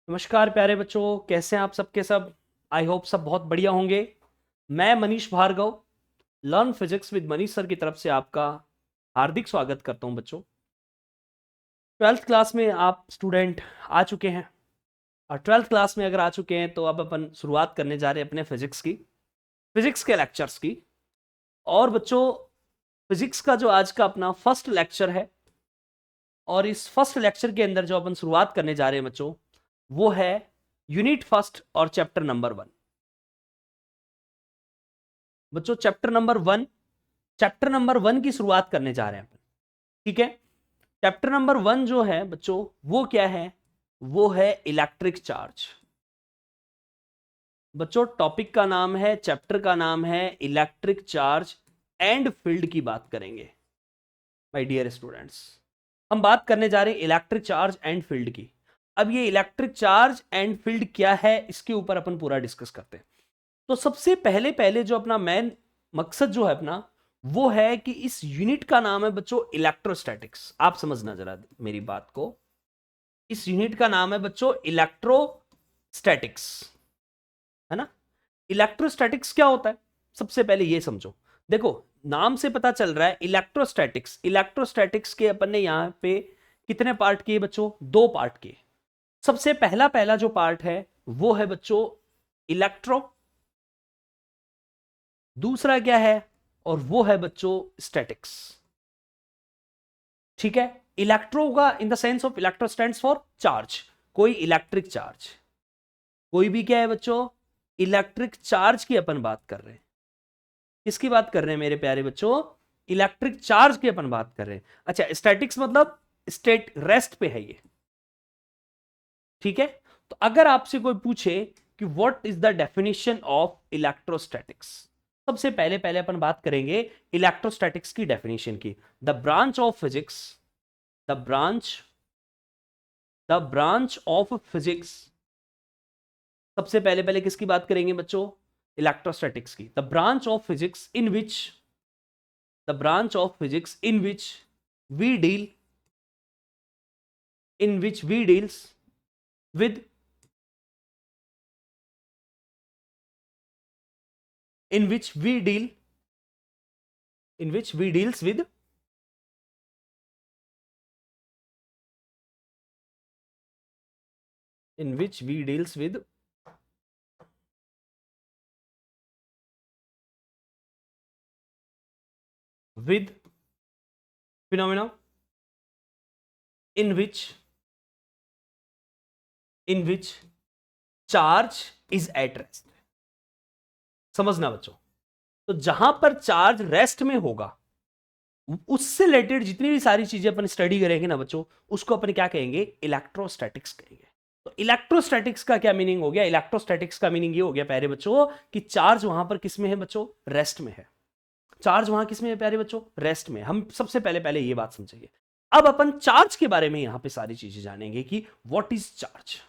नमस्कार प्यारे बच्चों, कैसे हैं आप सबके सब। आई होप सब बहुत बढ़िया होंगे। मैं Manish Bhargava, learn physics with Manish sir की तरफ से आपका हार्दिक स्वागत करता हूं। बच्चों, 12th क्लास में आप स्टूडेंट आ चुके हैं और 12th क्लास में अगर आ चुके हैं तो अब अपन शुरुआत करने जा रहे हैं अपने फिजिक्स के लेक्चर्स की। और बच्चों, फिजिक्स का जो आज का अपना फर्स्ट लेक्चर है और इस फर्स्ट लेक्चर के अंदर जो अपन शुरुआत करने जा रहे हैं बच्चों, वो है यूनिट फर्स्ट और चैप्टर नंबर 1। बच्चों, चैप्टर नंबर 1 की शुरुआत करने जा रहे हैं अपन। ठीक है, चैप्टर नंबर 1 जो है बच्चों, वो क्या है? वो है इलेक्ट्रिक चार्ज। बच्चों, टॉपिक का नाम है, चैप्टर का नाम है इलेक्ट्रिक चार्ज एंड फील्ड की बात करेंगे। माय डियर स्टूडेंट्स, हम बात करने जा रहे हैं इलेक्ट्रिक चार्ज एंड फील्ड की। अब ये इलेक्ट्रिक चार्ज एंड फील्ड क्या है, इसके ऊपर अपन पूरा डिस्कस करते हैं। तो सबसे पहले पहले जो अपना मेन मकसद जो है अपना, वो है कि इस यूनिट का नाम है बच्चों इलेक्ट्रोस्टैटिक्स। आप समझना जरा मेरी बात को। इस यूनिट का नाम है बच्चों इलेक्ट्रोस्टैटिक्स, है ना। इलेक्ट्रोस्टैटिक्स क्या होता है, सबसे पहले ये समझो। देखो, नाम से पता चल रहा है इलेक्ट्रोस्टैटिक्स। इलेक्ट्रोस्टैटिक्स के अपन ने यहां पे कितने पार्ट किए बच्चों? 2 पार्ट किए। सबसे पहला पहला जो पार्ट है वो है बच्चों इलेक्ट्रो, दूसरा क्या है? और वो है बच्चों स्टैटिक्स। ठीक है, इलेक्ट्रो का in the sense of electro stands for charge, कोई इलेक्ट्रिक चार्ज। कोई भी क्या है बच्चों? इलेक्ट्रिक चार्ज की अपन बात कर रहे हैं। किसकी बात कर रहे हैं मेरे प्यारे बच्चों? इलेक्ट्रिक चार्ज की अपन बात कर रहे हैं। अच्छा, स्टैटिक्स मतलब स्टेट, रेस्ट पे है ये। ठीक है, तो अगर आपसे कोई पूछे कि what is the definition of electrostatics, सबसे पहले पहले अपन बात करेंगे इलेक्ट्रोस्टैटिक्स की डेफिनेशन की। The branch of physics, the branch the branch of physics. सबसे पहले पहले किसकी बात करेंगे बच्चों? इलेक्ट्रोस्टैटिक्स की। The branch of physics in which, the branch of physics in which we deal, in which we deals with, in which we deal in which we deals with in which we deals with phenomena in which charge is at rest। समझना बच्चों, तो जहां पर charge rest में होगा, उससे related जितनी भी सारी चीजें अपन स्टडी करेंगे ना बच्चों, उसको अपन क्या कहेंगे? इलेक्ट्रोस्टैटिक्स कहेंगे। तो इलेक्ट्रोस्टैटिक्स का क्या मीनिंग हो गया? इलेक्ट्रोस्टैटिक्स का मीनिंग ये हो गया प्यारे बच्चों कि चार्ज वहां पर किस में है बच्चों? रेस्ट में है। चार्ज वहां किस में है प्यारे बच्चों? रेस्ट में। हम सबसे पहले पहले ये बात समझेंगे। अब अपन चार्ज के बारे में यहां पे सारी चीजें जानेंगे कि व्हाट इज चार्ज।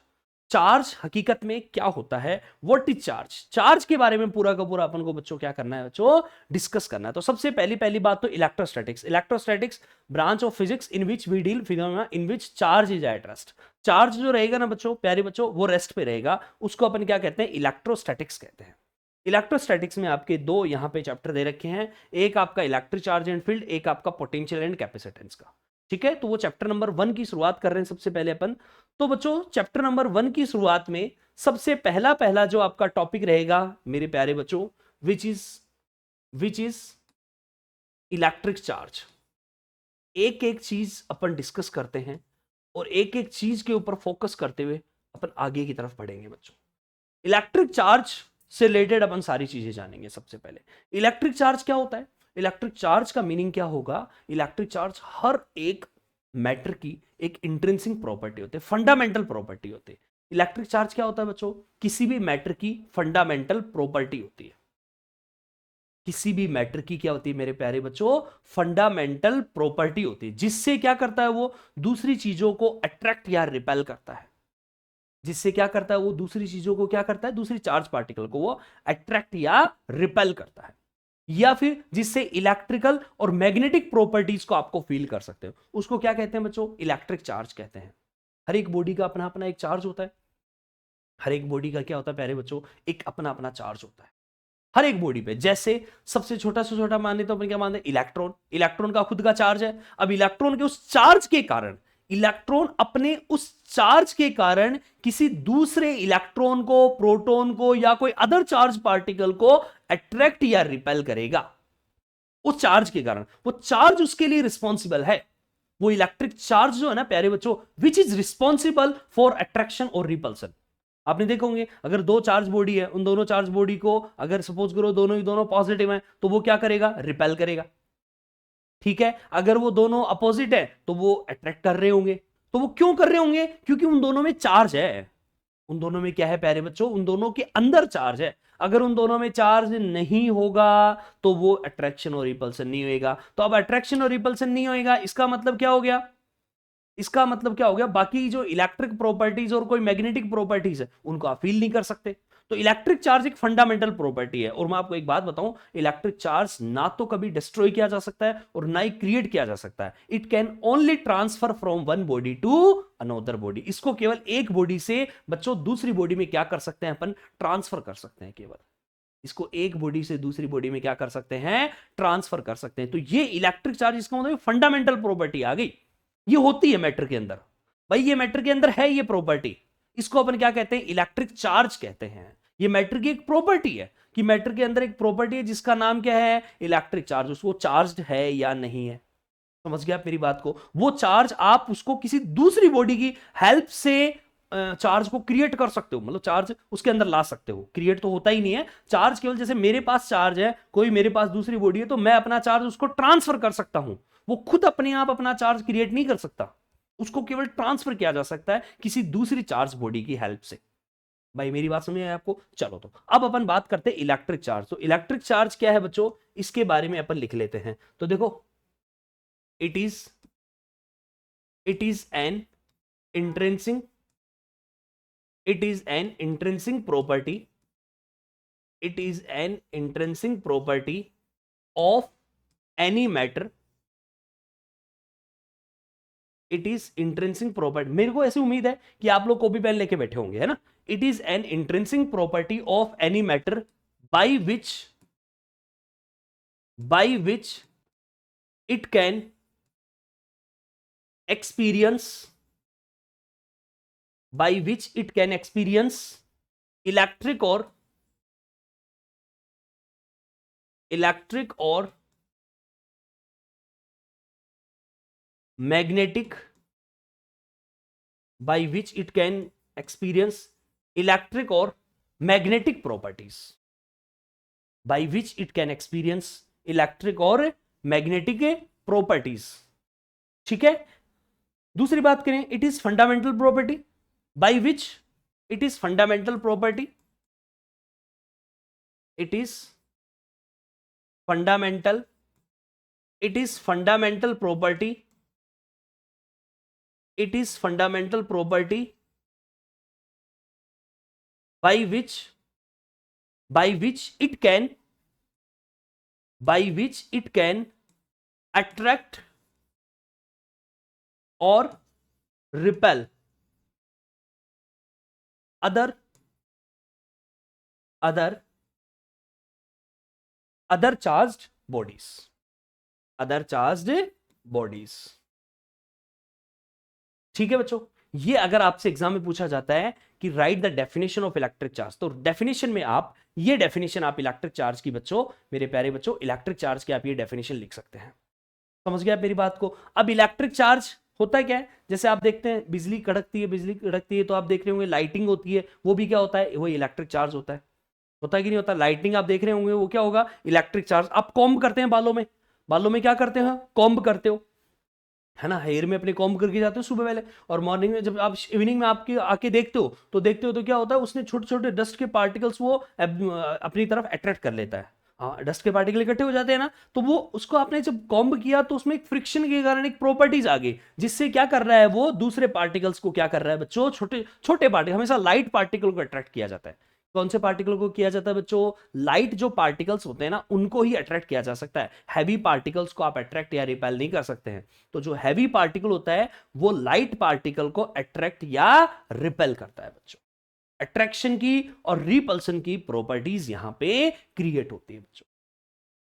चार्ज हकीकत में क्या होता है, व्हाट इज चार्ज। चार्ज के बारे में पूरा का पूरा अपन को बच्चों क्या करना है बच्चों? डिस्कस करना है। तो सबसे पहली पहली बात तो electrostatics. Electrostatics branch of physics in which we deal phenomena in which charge is at rest. Charge जो रहेगा ना बच्चों, प्यारे बच्चों, वो रेस्ट पे रहेगा, उसको अपन क्या कहते हैं? इलेक्ट्रोस्टैटिक्स कहते हैं। इलेक्ट्रोस्टैटिक्स में आपके 2 यहां पे चैप्टर दे रखे हैं, एक आपका इलेक्ट्रिक चार्ज एंड फील्ड, एक आपका पोटेंशियल एंड कैपेसिटेंस का। ठीक है, तो वो चैप्टर नंबर 1 की शुरुआत कर रहे हैं सबसे पहले अपन। तो बच्चों, चैप्टर नंबर 1 की शुरुआत में सबसे पहला पहला जो आपका टॉपिक रहेगा मेरे प्यारे बच्चों, विच इज इलेक्ट्रिक चार्ज। एक एक चीज अपन डिस्कस करते हैं और एक एक चीज के ऊपर फोकस करते हुए अपन आगे की तरफ बढ़ेंगे बच्चों। इलेक्ट्रिक चार्ज से रिलेटेड अपन सारी चीजें जानेंगे। सबसे पहले इलेक्ट्रिक चार्ज क्या होता है, इलेक्ट्रिक चार्ज का मीनिंग क्या होगा? इलेक्ट्रिक चार्ज हर एक मैटर की एक इंट्रिंसिक प्रॉपर्टी होती है, फंडामेंटल प्रॉपर्टी होती है। इलेक्ट्रिक चार्ज क्या होता है बच्चों? किसी भी मैटर की फंडामेंटल प्रॉपर्टी होती है। किसी भी मैटर की क्या होती है मेरे प्यारे बच्चों? फंडामेंटल प्रॉपर्टी होती है, जिससे क्या करता है वो? दूसरी चीजों को अट्रैक्ट या रिपेल करता है। जिससे क्या करता है वो? दूसरी चीजों को क्या करता है? दूसरी चार्ज पार्टिकल को वो अट्रैक्ट या रिपेल करता है। या फिर जिससे इलेक्ट्रिकल और मैग्नेटिक प्रॉपर्टीज को आपको फील कर सकते हो, उसको क्या कहते हैं बच्चों? इलेक्ट्रिक चार्ज कहते हैं। हर एक बॉडी का अपना अपना एक चार्ज होता है। हर एक बॉडी का क्या होता है प्यारे बच्चों, एक अपना अपना चार्ज होता है हर एक बॉडी पे। जैसे सबसे छोटा से छोटा माने तो अपन क्या मानते हैं, इलेक्ट्रॉन, इलेक्ट्रॉन का खुद का चार्ज है। अब इलेक्ट्रॉन के उस चार्ज के कारण, इलेक्ट्रॉन अपने उस चार्ज के कारण किसी दूसरे इलेक्ट्रॉन को, प्रोटॉन को या कोई अदर चार्ज पार्टिकल को अट्रैक्ट या रिपेल करेगा। उस चार्ज के कारण, वो चार्ज उसके लिए रिस्पॉन्सिबल है। वो इलेक्ट्रिक चार्ज जो है ना प्यारे बच्चों, which is responsible for attraction और रिपल्सन। आपने देखा होंगे अगर दो चार्ज बॉडी है, उन दोनों चार्ज बॉडी को अगर सपोज करो दोनों ही दोनों पॉजिटिव हैं, तो वो क्या करेगा, रिपेल करेगा। ठीक है, अगर वो दोनों अपोजिट है तो वो अट्रैक्ट कर रहे होंगे। तो वो क्यों कर रहे होंगे, क्योंकि उन दोनों में चार्ज है। उन दोनों में क्या है प्यारे बच्चों, उन दोनों के अंदर चार्ज है। अगर उन दोनों में चार्ज नहीं होगा तो वो अट्रैक्शन और रिपल्सन नहीं होगा। तो अब अट्रैक्शन और रिपल्सन नहीं होगा, इसका मतलब क्या हो गया, इसका मतलब क्या हो गया, बाकी जो इलेक्ट्रिक प्रॉपर्टीज और कोई मैग्नेटिक प्रॉपर्टीज है उनको आप फील नहीं कर सकते। तो इलेक्ट्रिक चार्ज एक फंडामेंटल प्रॉपर्टी है। और मैं आपको एक बात बताऊं, इलेक्ट्रिक चार्ज ना तो कभी डिस्ट्रॉय किया जा सकता है और ना ही क्रिएट किया जा सकता है। It can only transfer from one body to another body. इसको केवल एक बॉडी से बच्चों दूसरी बॉडी में क्या कर सकते हैं, अपन ट्रांसफर कर सकते हैं। केवल इसको एक बॉडी से दूसरी बॉडी में क्या कर सकते हैं, ट्रांसफर कर सकते हैं। तो ये इलेक्ट्रिक चार्ज, इसका मतलब फंडामेंटल प्रॉपर्टी आ गई। ये होती है मैटर के अंदर, भाई ये मैटर के अंदर है ये प्रॉपर्टी। इसको अपन क्या कहते हैं, इलेक्ट्रिक चार्ज कहते हैं। ये मैटर की एक प्रॉपर्टी है कि मैटर के अंदर एक प्रॉपर्टी है जिसका नाम क्या है, इलेक्ट्रिक चार्ज। उसको चार्ज है या नहीं है, समझ गया आप मेरी बात को। वो चार्ज आप उसको किसी दूसरी बॉडी की हेल्प से चार्ज को क्रिएट कर सकते हो, मतलब चार्ज उसके अंदर ला सकते हो। क्रिएट तो होता ही नहीं है चार्ज, केवल जैसे मेरे पास चार्ज है, कोई मेरे पास दूसरी बॉडी है, तो मैं अपना चार्ज उसको ट्रांसफर कर सकता हूं। वो खुद अपने आप अपना चार्ज क्रिएट नहीं कर सकता, उसको केवल ट्रांसफर किया जा सकता है किसी दूसरी चार्ज बॉडी की हेल्प से। भाई मेरी बात समझ आई आपको। चलो तो अब अपन बात करते हैं इलेक्ट्रिक चार्ज। तो इलेक्ट्रिक चार्ज क्या है बच्चों, इसके बारे में अपन लिख लेते हैं। तो देखो, it is an intrinsic, it is an intrinsic property, it is an intrinsic property of any matter, it is intrinsic property। मेरे को ऐसी उम्मीद है कि आप लोग कॉपी पेन लेके बैठे होंगे, है ना। it is an intrinsic property of any matter by which it can experience, by which it can experience electric or magnetic, by which it can experience electric or magnetic properties, by which it can experience electric or magnetic properties। ठीक है, दूसरी बात करें, it is fundamental property, by which it is fundamental property, it is fundamental property, it is fundamental property by which it can attract or repel other charged bodies। ठीक है बच्चों, ये अगर आपसे एग्जाम में पूछा जाता है कि right the definition of electric charge, तो डेफिनेशन में आप ये डेफिनेशन आप इलेक्ट्रिक चार्ज की बच्चों, मेरे प्यारे बच्चों, इलेक्ट्रिक चार्ज की आप ये डेफिनेशन लिख सकते हैं। समझ गया आप मेरी बात को। अब इलेक्ट्रिक चार्ज होता है क्या है, जैसे आप देखते हैं बिजली कड़कती है तो आप देख रहे होंगे लाइटिंग होती है, वो भी क्या होता है, वो इलेक्ट्रिक चार्ज होता है कि नहीं होता। लाइटिंग आप देख रहे होंगे, वो क्या होगा, इलेक्ट्रिक चार्ज। आप कॉम्ब करते हैं बालों में क्या करते हैं, कॉम्ब करते हो, है ना, हेयर में अपने कॉम्ब करके जाते हो सुबह पहले, और मॉर्निंग में जब आप इवनिंग में आपके आके देखते हो तो क्या होता है, उसने छोटे छोटे डस्ट के पार्टिकल्स वो अपनी तरफ अट्रैक्ट कर लेता है। हाँ, डस्ट के पार्टिकल इकट्ठे हो जाते हैं ना, तो वो उसको आपने जब कॉम्ब किया तो उसमें एक फ्रिक्शन के कारण एक प्रॉपर्टीज आ गई, जिससे क्या कर रहा है, वो दूसरे पार्टिकल्स को क्या कर रहा है बच्चों, छोटे छोटे पार्टिकल, हमेशा लाइट पार्टिकल को अट्रैक्ट किया जाता है। कौन से पार्टिकल को किया जाता है बच्चों, लाइट जो पार्टिकल्स होते हैं ना, उनको ही अट्रैक्ट किया जा सकता है। हैवी पार्टिकल्स को आप अट्रैक्ट या रिपेल नहीं कर सकते हैं। तो जो हैवी पार्टिकल होता है वो लाइट पार्टिकल को अट्रैक्ट या रिपेल करता है बच्चों। अट्रैक्शन की और रिपल्सन की प्रॉपर्टीज यहां पे क्रिएट होती है बच्चों।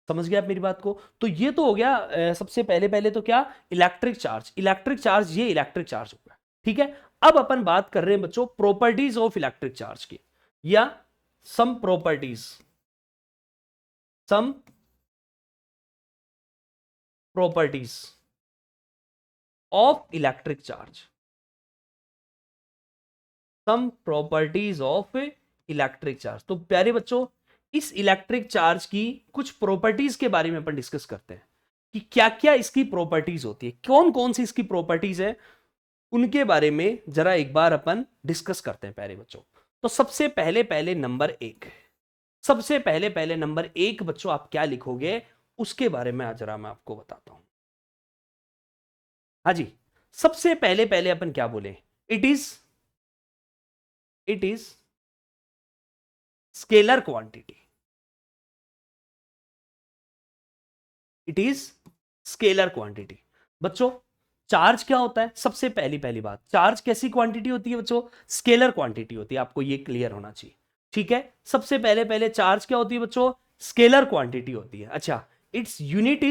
समझ गया आप मेरी बात को? तो ये तो हो गया सबसे पहले पहले तो क्या, इलेक्ट्रिक चार्ज। इलेक्ट्रिक चार्ज, ये इलेक्ट्रिक चार्ज हो गया, ठीक है। अब अपन बात कर रहे हैं बच्चों प्रॉपर्टीज ऑफ इलेक्ट्रिक चार्ज की, या some properties of electric charge, some properties of electric charge. तो प्यारे बच्चों, इस इलेक्ट्रिक चार्ज की कुछ प्रॉपर्टीज के बारे में अपन डिस्कस करते हैं कि क्या क्या इसकी प्रॉपर्टीज होती है, कौन कौन सी इसकी प्रॉपर्टीज है, उनके बारे में जरा एक बार अपन डिस्कस करते हैं प्यारे बच्चों। तो सबसे पहले पहले नंबर एक बच्चों आप क्या लिखोगे, उसके बारे में आज जरा मैं आपको बताता हूं। हाँ जी, सबसे पहले पहले अपन क्या बोले, it is scalar quantity. It is scalar quantity. बच्चों चार्ज क्या होता है, सबसे पहली पहली बात, चार्ज कैसी क्वांटिटी होती है बच्चों, स्केलर क्वांटिटी होती है, आपको ये क्लियर होना चाहिए, ठीक है। सबसे पहले पहले चार्ज क्या होती है बच्चों, स्केलर क्वांटिटी होती है। अच्छा, its unit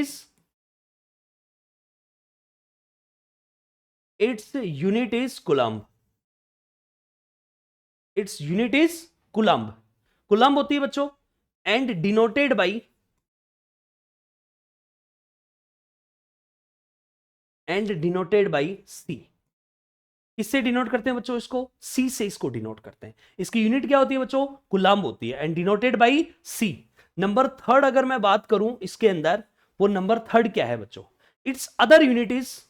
is coulomb. Its unit is coulomb, coulomb होती है बच्चों, एंड डिनोटेड बाई सी। किससे डिनोट करते हैं बच्चों इसको, सी से इसको डिनोट करते हैं। इसकी यूनिट क्या होती है बच्चों, कूलम्ब होती है, and denoted by C. Number third अगर मैं बात करूं इसके अंदर, वो नंबर थर्ड क्या है बच्चों, it's other unit is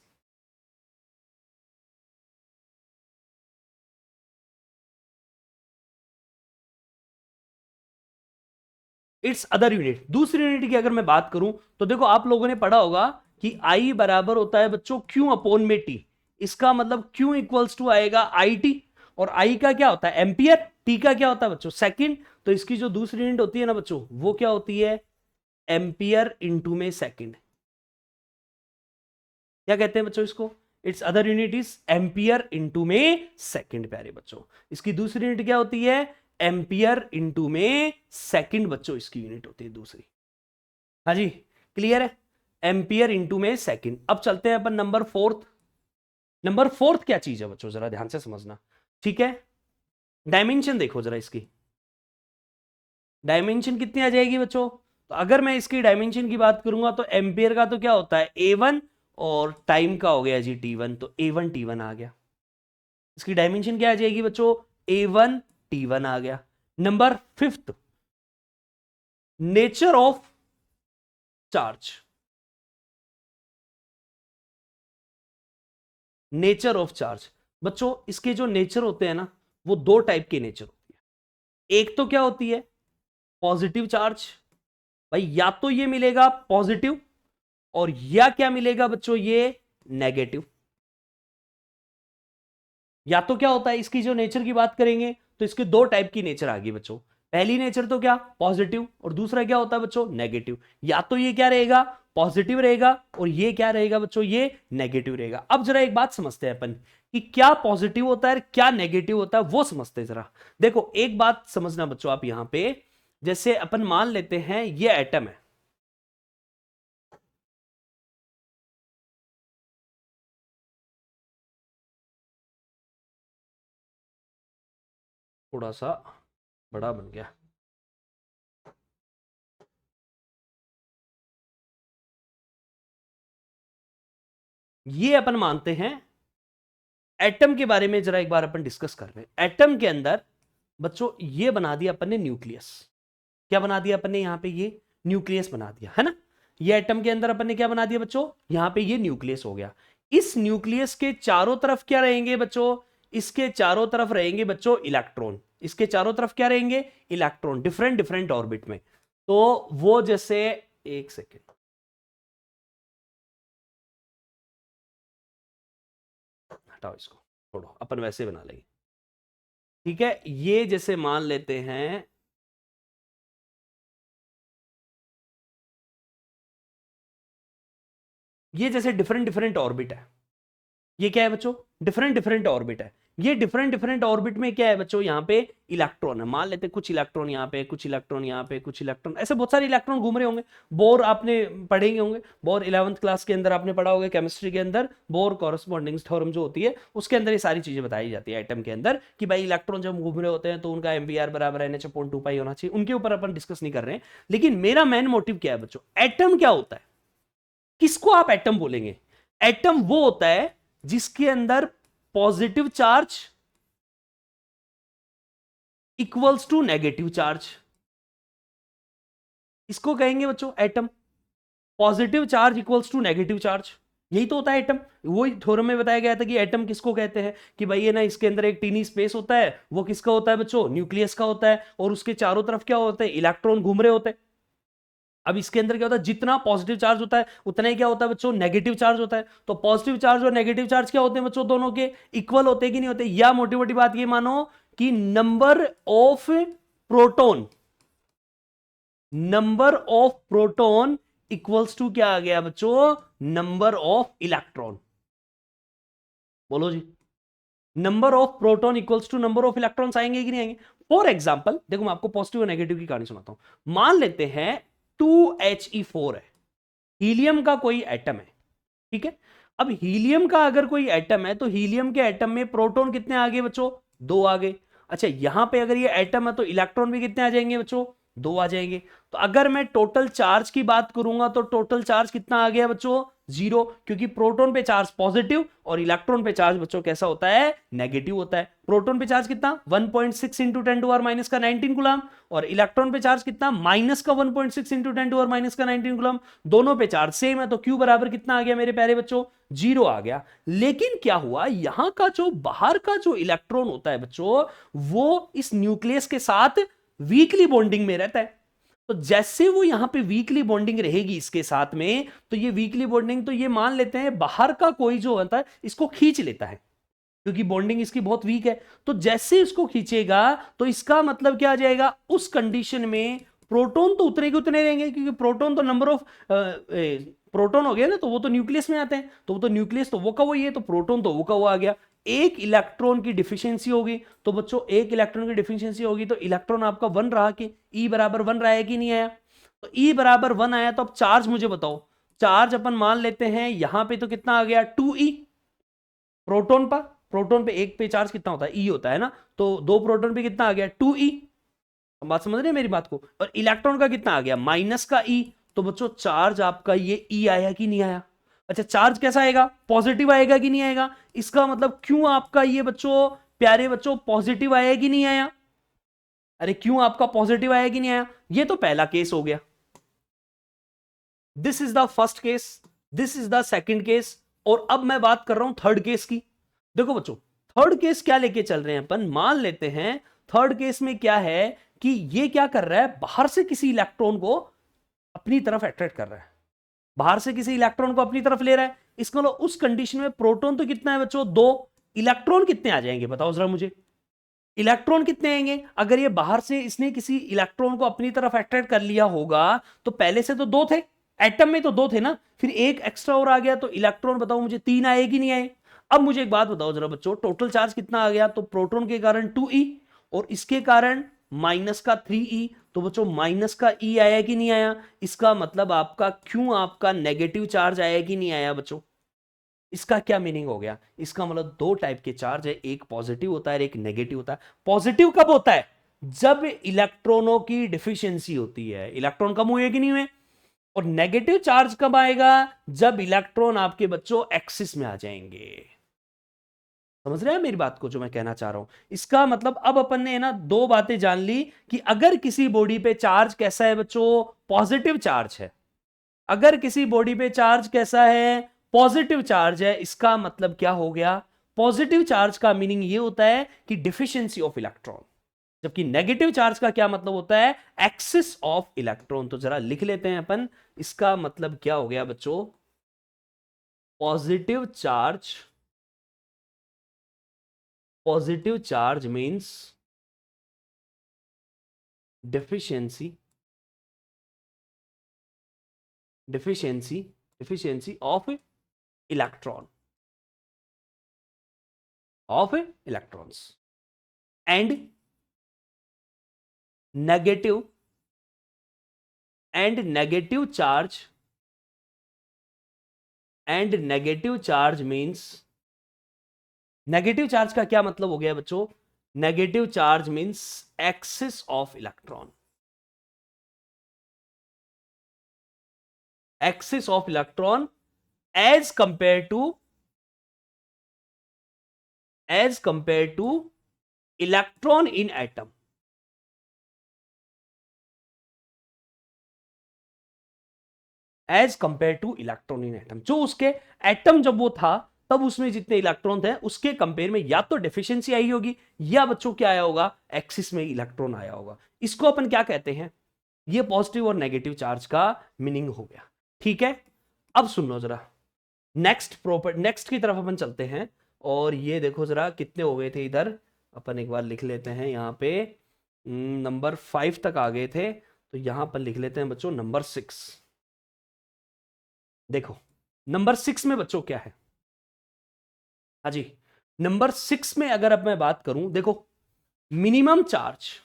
other unit. दूसरी यूनिट की अगर मैं बात करूं तो देखो आप लोगों ने पढ़ा होगा कि आई बराबर होता है बच्चों क्यू अपॉन में टी। इसका मतलब क्यू इक्वल्स टू आएगा आई टी, और आई का क्या होता है एम्पियर, टी का क्या होता है बच्चों सेकंड। तो इसकी जो दूसरी यूनिट होती है ना बच्चों, वो क्या होती है, एम्पियर इंटू में सेकंड। क्या कहते हैं बच्चों इसको, it's other unit is ampere into में सेकंड प्यारे बच्चों। इसकी दूसरी यूनिट क्या होती है, एम्पियर इंटू में सेकंड बच्चों, इसकी यूनिट होती है दूसरी। हाँ जी, क्लियर है, एम्पियर इंटू में सेकंड। अब चलते हैं अपन नंबर फोर्थ। नंबर फोर्थ क्या चीज है बच्चों, जरा ध्यान से समझना, ठीक है। डायमेंशन देखो जरा इसकी, डायमेंशन कितनी आ जाएगी बच्चों। तो अगर मैं इसकी डायमेंशन की बात करूंगा तो एम्पियर का तो क्या होता है A1, और टाइम का हो गया जी T1, तो A1 T1 आ गया। इसकी डायमेंशन क्या आ जाएगी बच्चों, A1 T1 आ गया। Number fifth, nature of charge. Nature of charge बच्चों, इसके जो नेचर होते हैं ना, वो दो टाइप के नेचर होती है। एक तो क्या होती है पॉजिटिव चार्ज, भाई या तो ये मिलेगा पॉजिटिव, और या क्या मिलेगा बच्चों ये नेगेटिव। या तो क्या होता है, इसकी जो नेचर की बात करेंगे तो इसके दो टाइप की नेचर आ गई बच्चों। पहली नेचर तो क्या पॉजिटिव, और दूसरा क्या होता है बच्चों नेगेटिव। या तो ये क्या रहेगा पॉजिटिव रहेगा, और ये क्या रहेगा बच्चों ये नेगेटिव रहेगा। अब जरा एक बात समझते हैं अपन कि क्या पॉजिटिव होता है क्या नेगेटिव होता है, वो समझते हैं जरा। देखो एक बात समझना बच्चों आप यहां पे, जैसे अपन मान लेते हैं ये एटम है, थोड़ा सा बड़ा बन गया, ये अपन मानते हैं एटम के बारे में जरा एक बार अपन डिस्कस कर रहे हैं। एटम के अंदर बच्चों ये बना दिया अपन ने न्यूक्लियस। क्या बना दिया अपन ने यहां पे, ये न्यूक्लियस बना दिया है ना। ये एटम के अंदर अपन ने क्या बना दिया बच्चों, यहां पे ये न्यूक्लियस हो गया। इस न्यूक्लियस के चारों तरफ क्या रहेंगे बच्चों, इसके चारों तरफ रहेंगे बच्चों इलेक्ट्रॉन। इसके चारों तरफ क्या रहेंगे इलेक्ट्रॉन, डिफरेंट डिफरेंट ऑर्बिट में। तो वो जैसे, एक सेकेंड हटाओ इसको, छोड़ो अपन वैसे बना लेंगे, ठीक है। ये जैसे मान लेते हैं, ये जैसे डिफरेंट डिफरेंट ऑर्बिट है। ये क्या है बच्चों, डिफरेंट डिफरेंट ऑर्बिट है। ये डिफरेंट डिफरेंट ऑर्बिट में क्या है बच्चों, यहाँ पे इलेक्ट्रॉन है, मान लेते हैं कुछ इलेक्ट्रॉन यहाँ पे, कुछ इलेक्ट्रॉन यहाँ पे, कुछ इलेक्ट्रॉन, ऐसे बहुत सारे इलेक्ट्रॉन घूम रहे होंगे। बोर आपने पढ़ेंगे होंगे, बोर 11th क्लास के अंदर आपने पढ़ा होगा केमिस्ट्री के अंदर, बोर कॉरस्पॉन्डिंग थ्योरम जो होती है उसके अंदर ये सारी चीजें बताई जाती है एटम के अंदर, कि भाई इलेक्ट्रॉन जब घूम रहे होते हैं तो उनका एमवीआर बराबर NH/2 होना चाहिए। उनके ऊपर अपन डिस्कस नहीं कर रहे हैं, लेकिन मेरा मेन मोटिव क्या है बच्चों, एटम क्या होता है, किसको आप एटम बोलेंगे? एटम वो होता है जिसके अंदर positive charge equals to negative charge, इसको कहेंगे बच्चों atom. Positive charge equals to negative charge, यही तो होता है एटम। वही थ्योरम में बताया गया था कि एटम किसको कहते हैं, कि भाई ये ना इसके अंदर एक टीनी स्पेस होता है, वो किसका होता है बच्चों, न्यूक्लियस का होता है, और उसके चारों तरफ क्या होता है, इलेक्ट्रॉन घूम रहे होते हैं। अब इसके अंदर क्या होता है, जितना पॉजिटिव चार्ज होता है उतना ही क्या होता है बच्चों, नेगेटिव चार्ज होता है। तो पॉजिटिव चार्ज और नेगेटिव चार्ज क्या होते हैं बच्चों, दोनों के इक्वल होते हैं कि नहीं होते, या मोटी मोटी बात ये मानो कि number of proton equals to क्या आ गया बच्चों, नंबर ऑफ इलेक्ट्रॉन। बोलो जी, number of proton equals to number of electrons आएंगे कि नहीं आएंगे? फॉर एग्जाम्पल देखो, मैं आपको पॉजिटिव और नेगेटिव की कहानी सुनाता हूं। मान लेते हैं 2He4 है, हीलियम का कोई एटम है, ठीक है। अब हीलियम का अगर कोई एटम है तो हीलियम के एटम में प्रोटॉन कितने आ गए बच्चों, 2 आ गए। अच्छा, यहां पे अगर ये एटम है तो इलेक्ट्रॉन भी कितने आ जाएंगे बच्चों, 2 आ जाएंगे। तो अगर मैं टोटल चार्ज की बात करूंगा तो टोटल चार्ज कितना आ गया बच्चों, 0, क्योंकि प्रोटॉन पे चार्ज पॉजिटिव और इलेक्ट्रॉन पे चार्ज बच्चों कैसा होता है, नेगेटिव होता है। प्रोटॉन पे चार्ज कितना, 1.6 इंटू 10⁻⁻⁻⁻⁻⁻⁻⁻⁻⁻⁻⁻⁻⁻⁻⁻⁻⁻⁻⁻⁻⁻⁻⁻⁻⁻⁻⁻⁻⁻19 कूलम और इलेक्ट्रॉन पे चार्ज कितना, -1.6 इंटू 10⁻⁻⁻⁻⁻⁻⁻⁻⁻⁻⁻⁻⁻⁻⁻⁻⁻⁻⁻⁻⁻⁻⁻⁻⁻⁻⁻⁻⁻⁻⁻⁻⁻⁻⁻⁻⁻⁻⁻⁻⁻⁻⁻⁻⁻⁻⁻⁻⁻⁻⁻⁻⁻⁻⁻⁻⁻⁻⁻⁻⁻⁻⁻⁻⁻⁻⁻⁻⁻⁻⁻⁻⁻⁻⁻⁻⁻⁻⁻ लेकिन क्या हुआ, यहां का जो बाहर का जो इलेक्ट्रॉन होता है बच्चों, वो इस न्यूक्लियस के साथ वीकली बॉन्डिंग में रहता है। तो जैसे वो यहां पे वीकली बॉन्डिंग रहेगी इसके साथ में, तो ये वीकली बॉन्डिंग, तो ये मान लेते हैं बाहर का कोई जो होता है इसको खींच लेता है, क्योंकि बॉन्डिंग इसकी बहुत वीक है। तो जैसे इसको खींचेगा तो इसका मतलब क्या आ जाएगा, उस कंडीशन में प्रोटॉन तो उतने के उतने रहेंगे, क्योंकि प्रोटॉन तो नंबर ऑफ प्रोटॉन हो गया ना, तो वो तो न्यूक्लियस में आते हैं, तो वो तो न्यूक्लियस तो वो का वही है, तो प्रोटॉन तो वो का वो आ गया। एक इलेक्ट्रॉन की डिफिशियंसी होगी, तो बच्चों एक इलेक्ट्रॉन की डिफिशियंसी होगी, तो इलेक्ट्रॉन आपका 1 रहा, कि E बराबर 1 रहा है कि नहीं आया? तो E बराबर 1 आया, तो अब चार्ज मुझे बताओ, चार्ज अपन मान लेते हैं यहां पे तो कितना आ गया, 2E प्रोटॉन पर। प्रोटॉन पे एक पे चार्ज कितना होता है, E होता है ना, तो 2 प्रोटॉन पे कितना आ गया, 2E। बात समझ रहे हैं मेरी बात को? और इलेक्ट्रॉन का कितना आ गया, माइनस का E। तो बच्चों चार्ज आपका ये E आया कि नहीं आया? अच्छा, चार्ज कैसा आएगा, पॉजिटिव आएगा कि नहीं आएगा? इसका मतलब क्यों आपका ये बच्चों, प्यारे बच्चों, पॉजिटिव आया कि नहीं आया? अरे क्यों आपका पॉजिटिव आया कि नहीं आया? ये तो पहला केस हो गया, this is the first case, this is the second case, और अब मैं बात कर रहा हूं थर्ड केस की। देखो बच्चों, थर्ड केस क्या लेके चल रहे हैं अपन, मान लेते हैं थर्ड केस में क्या है कि ये क्या कर रहा है, बाहर से किसी इलेक्ट्रॉन को अपनी तरफ अट्रैक्ट कर रहा है, बाहर से किसी इलेक्ट्रॉन को अपनी तरफ ले रहा है। इसका मतलब उस कंडीशन में प्रोटॉन तो कितना है बच्चों, 2, इलेक्ट्रॉन कितने आ जाएंगे बताओ जरा मुझे, इलेक्ट्रॉन कितने आएंगे? अगर ये बाहर से इसने किसी इलेक्ट्रॉन को अपनी तरफ अट्रैक्ट कर लिया होगा, तो पहले से तो 2 थे, एटम में तो 2 थे ना, फिर एक एक्स्ट्रा और आ गया, तो इलेक्ट्रॉन बताओ मुझे 3 आए कि नहीं आए? अब मुझे एक बात बताओ जरा बच्चों, टोटल चार्ज कितना आ गया, तो प्रोटॉन के कारण 2E और इसके कारण माइनस का 3E, तो बच्चों माइनस का E आया कि नहीं आया? इसका मतलब आपका क्यों आपका नेगेटिव चार्ज आया कि नहीं आया बच्चों? इसका क्या मीनिंग हो गया, इसका मतलब 2 टाइप के चार्ज है, एक पॉजिटिव होता है, एक नेगेटिव होता है। पॉजिटिव कब होता है, जब इलेक्ट्रॉनों की डिफिशियंसी होती है, इलेक्ट्रॉन कम हुए कि नहीं हुए। और नेगेटिव चार्ज कब आएगा, जब इलेक्ट्रॉन आपके बच्चों एक्सिस में आ जाएंगे। समझ रहे हैं मेरी बात को, जो मैं कहना चाह रहा हूं? इसका मतलब अब अपन ने ना 2 बातें जान ली, कि अगर किसी बॉडी पे चार्ज कैसा है बच्चों, पॉजिटिव चार्ज है, अगर किसी बॉडी पे चार्ज कैसा है, पॉजिटिव चार्ज है, इसका मतलब क्या हो गया, पॉजिटिव चार्ज का मीनिंग ये होता है कि डिफिशियंसी ऑफ इलेक्ट्रॉन, जबकि नेगेटिव चार्ज का क्या मतलब होता है, एक्सिस ऑफ इलेक्ट्रॉन। तो जरा लिख लेते हैं अपन, इसका मतलब क्या हो गया बच्चों, positive charge means deficiency deficiency of electron, of electrons and negative charge means, negative charge का क्या मतलब हो गया बच्चों? Negative charge means excess of electron, excess of electron as compare to electron in atom. As compare to electron in atom, जो उसके atom जब वो था तब उसमें जितने इलेक्ट्रॉन थे उसके कंपेयर में या तो डेफिशिएंसी आई होगी या बच्चों क्या आया होगा, एक्सिस में इलेक्ट्रॉन आया होगा। इसको अपन क्या कहते हैं? ये पॉजिटिव और नेगेटिव चार्ज का मीनिंग हो गया। ठीक है, अब सुन लो जरा, नेक्स्ट की तरफ अपन चलते हैं। और ये देखो जरा कितने हो गए थे इधर, अपन एक बार लिख लेते हैं यहां पे, नंबर 5 तक आ गए थे, तो यहां पर लिख लेते हैं बच्चों नंबर 6। देखो नंबर 6 में बच्चों क्या है? हाँ जी, नंबर 6 में अगर अब मैं बात करूं, देखो minimum charge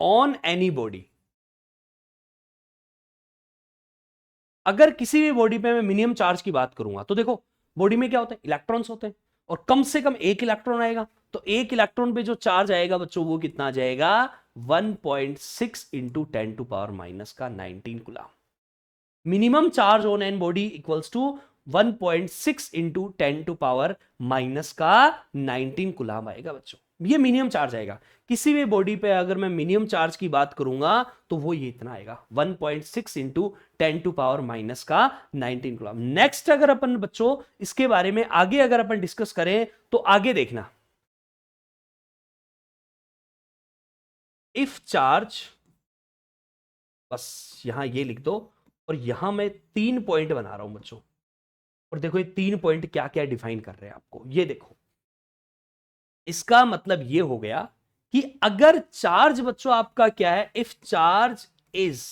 on any body. अगर किसी भी बॉडी पे मैं मिनिमम चार्ज की बात करूंगा तो देखो बॉडी में क्या होता है, इलेक्ट्रॉन्स होते हैं और कम से कम एक इलेक्ट्रॉन आएगा, तो एक इलेक्ट्रॉन पे जो चार्ज आएगा बच्चों वो कितना आ जाएगा? 1.6 इंटू 10 टू पावर माइनस का 19 coulomb. Minimum charge on an body equals to 1.6 into 10 to power minus का 19 कूलम आएगा बच्चों, ये मिनिमम चार्ज आएगा। किसी भी बॉडी पे अगर मैं मिनिमम चार्ज की बात करूंगा तो वो ये इतना आएगा, 1.6 इंटू 10 टू पावर माइनस का 19 कूलम। नेक्स्ट अगर अपन बच्चों इसके बारे में आगे अगर अपन डिस्कस करें तो आगे देखना, इफ चार्ज, बस यहां ये लिख दो, और यहां मैं 3 पॉइंट बना रहा हूं बच्चों, और देखो ये 3 पॉइंट क्या क्या डिफाइन कर रहे हैं आपको, ये देखो। इसका मतलब ये हो गया कि अगर चार्ज बच्चों आपका क्या है, इफ चार्ज इज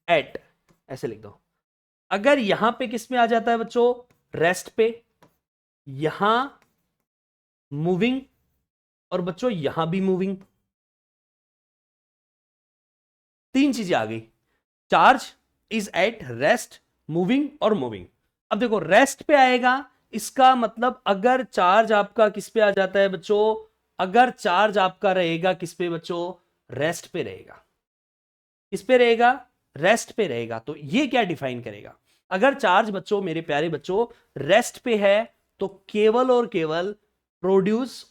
एट, ऐसे लिख दो, अगर यहां पे किस में आ जाता है बच्चों, रेस्ट पे, यहां मूविंग, और बच्चों यहां भी मूविंग, 3 चीजें आ गई, charge is at, rest, moving और मूविंग। अब देखो रेस्ट पे आएगा, इसका मतलब अगर चार्ज आपका किस पे आ जाता है बच्चों, अगर चार्ज आपका रहेगा किस पे बच्चों, रेस्ट पे रहेगा, किस पे रहेगा, रेस्ट पे रहेगा, तो ये क्या डिफाइन करेगा, अगर चार्ज बच्चों मेरे प्यारे बच्चों रेस्ट पे है तो केवल और केवल produce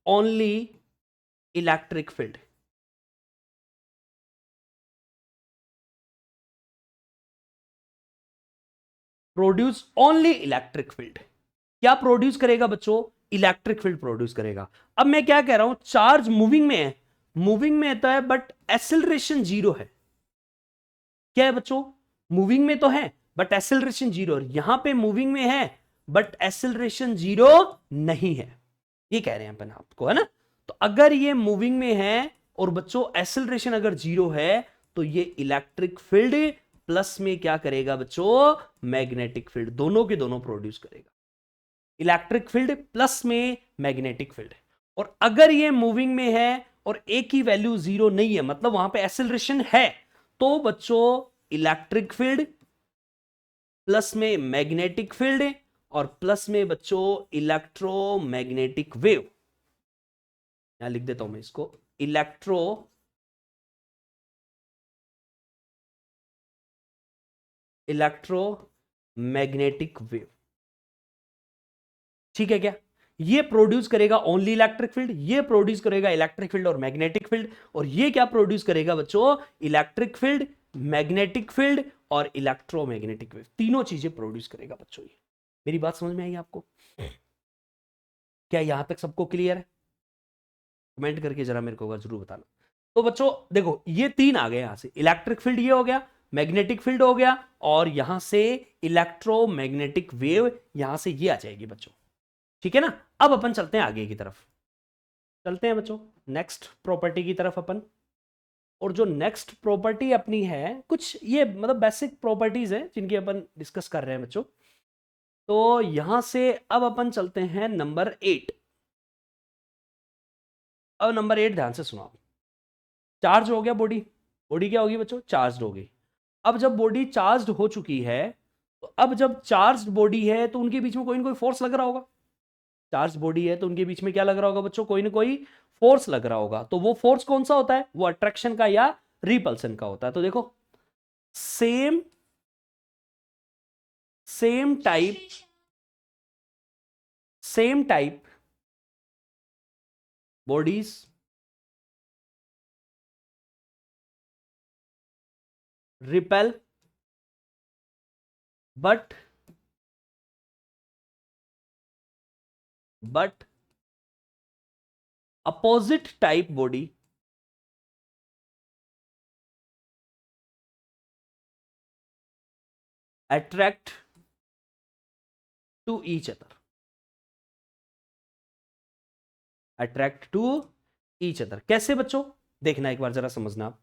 only electric field. Produce only electric field, क्या प्रोड्यूस करेगा बच्चों, इलेक्ट्रिक फील्ड प्रोड्यूस करेगा। अब मैं क्या कह रहा हूं, चार्ज मूविंग में है, मूविंग में तो है बट एक्सेलरेशन 0 है, क्या है बच्चों, मूविंग में तो है बट एक्सेलरेशन 0, यहां पे मूविंग में है बट एक्सेलरेशन 0 नहीं है, ये कह रहे हैं अपन आपको, है ना। तो अगर ये मूविंग में है और बच्चों एक्सेलरेशन अगर 0 है तो ये इलेक्ट्रिक फील्ड प्लस में क्या करेगा बच्चों, मैग्नेटिक फील्ड, दोनों के दोनों प्रोड्यूस करेगा, इलेक्ट्रिक फील्ड प्लस में मैग्नेटिक फील्ड। और अगर ये मूविंग में है और एक ही वैल्यू 0 नहीं है, मतलब वहां पे एक्सेलरेशन है, तो बच्चों इलेक्ट्रिक फील्ड प्लस में मैग्नेटिक फील्ड और प्लस में बच्चों इलेक्ट्रोमैग्नेटिक वेव, यहां लिख देता हूं मैं इसको, इलेक्ट्रोमैग्नेटिक वेव। ठीक है क्या, ये प्रोड्यूस करेगा ओनली इलेक्ट्रिक फील्ड, ये प्रोड्यूस करेगा इलेक्ट्रिक फील्ड और मैग्नेटिक फील्ड, और ये क्या प्रोड्यूस करेगा बच्चों, इलेक्ट्रिक फील्ड, मैग्नेटिक फील्ड और इलेक्ट्रोमैग्नेटिक वेव, तीनों चीजें प्रोड्यूस करेगा बच्चों। ये मेरी बात समझ में आई आपको, क्या यहां तक सबको क्लियर है? कमेंट करके जरा मेरे को जरूर बताना। तो बच्चों देखो ये 3 आ गए, यहां से इलेक्ट्रिक फील्ड ये हो गया, मैग्नेटिक फील्ड हो गया, और यहां से इलेक्ट्रोमैग्नेटिक वेव, यहां से ये आ जाएगी बच्चों। ठीक है ना, अब अपन चलते हैं आगे की तरफ, चलते हैं बच्चों नेक्स्ट प्रॉपर्टी की तरफ अपन। और जो नेक्स्ट प्रॉपर्टी अपनी है, कुछ ये मतलब बेसिक प्रॉपर्टीज हैं जिनकी अपन डिस्कस कर रहे हैं बच्चों। तो यहां से अब अपन चलते हैं नंबर 8। अब नंबर 8 ध्यान से सुनो। चार्ज हो गया बॉडी, बॉडी क्या होगी बच्चों, चार्ज होगी। अब जब बॉडी चार्ज हो चुकी है, तो अब जब चार्ज बॉडी है तो उनके बीच में कोई ना कोई फोर्स लग रहा होगा। चार्ज बॉडी है तो उनके बीच में क्या लग रहा होगा बच्चों, कोई ना कोई फोर्स लग रहा होगा। तो वो फोर्स कौन सा होता है, वो अट्रैक्शन का या रिपल्सन का होता है। तो देखो same type bodies repel but opposite type body attract to each other, कैसे बच्चों, देखना एक बार जरा समझना।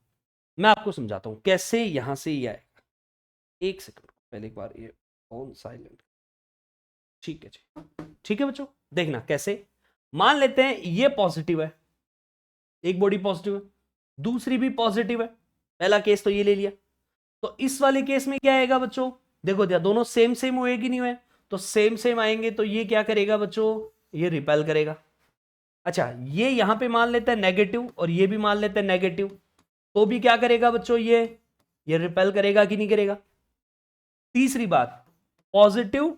मैं आपको समझाता हूं कैसे यहां से ये आएगा। एक सेकंड पहले एक बार ये ऑन साइलेंट, ठीक है जी, ठीक है बच्चों। देखना कैसे, मान लेते हैं ये पॉजिटिव है, एक बॉडी पॉजिटिव है, दूसरी भी पॉजिटिव है। पहला केस तो ये ले लिया। तो इस वाले केस में क्या आएगा बच्चों, देखो क्या दोनों सेम हुए कि नहीं हुए, तो सेम आएंगे। तो ये क्या करेगा बच्चों, ये रिपेल करेगा। अच्छा ये यहां पे मान लेते हैं नेगेटिव और ये भी मान लेते हैं नेगेटिव, तो भी क्या करेगा बच्चों, ये रिपेल करेगा कि नहीं करेगा। तीसरी बात, पॉजिटिव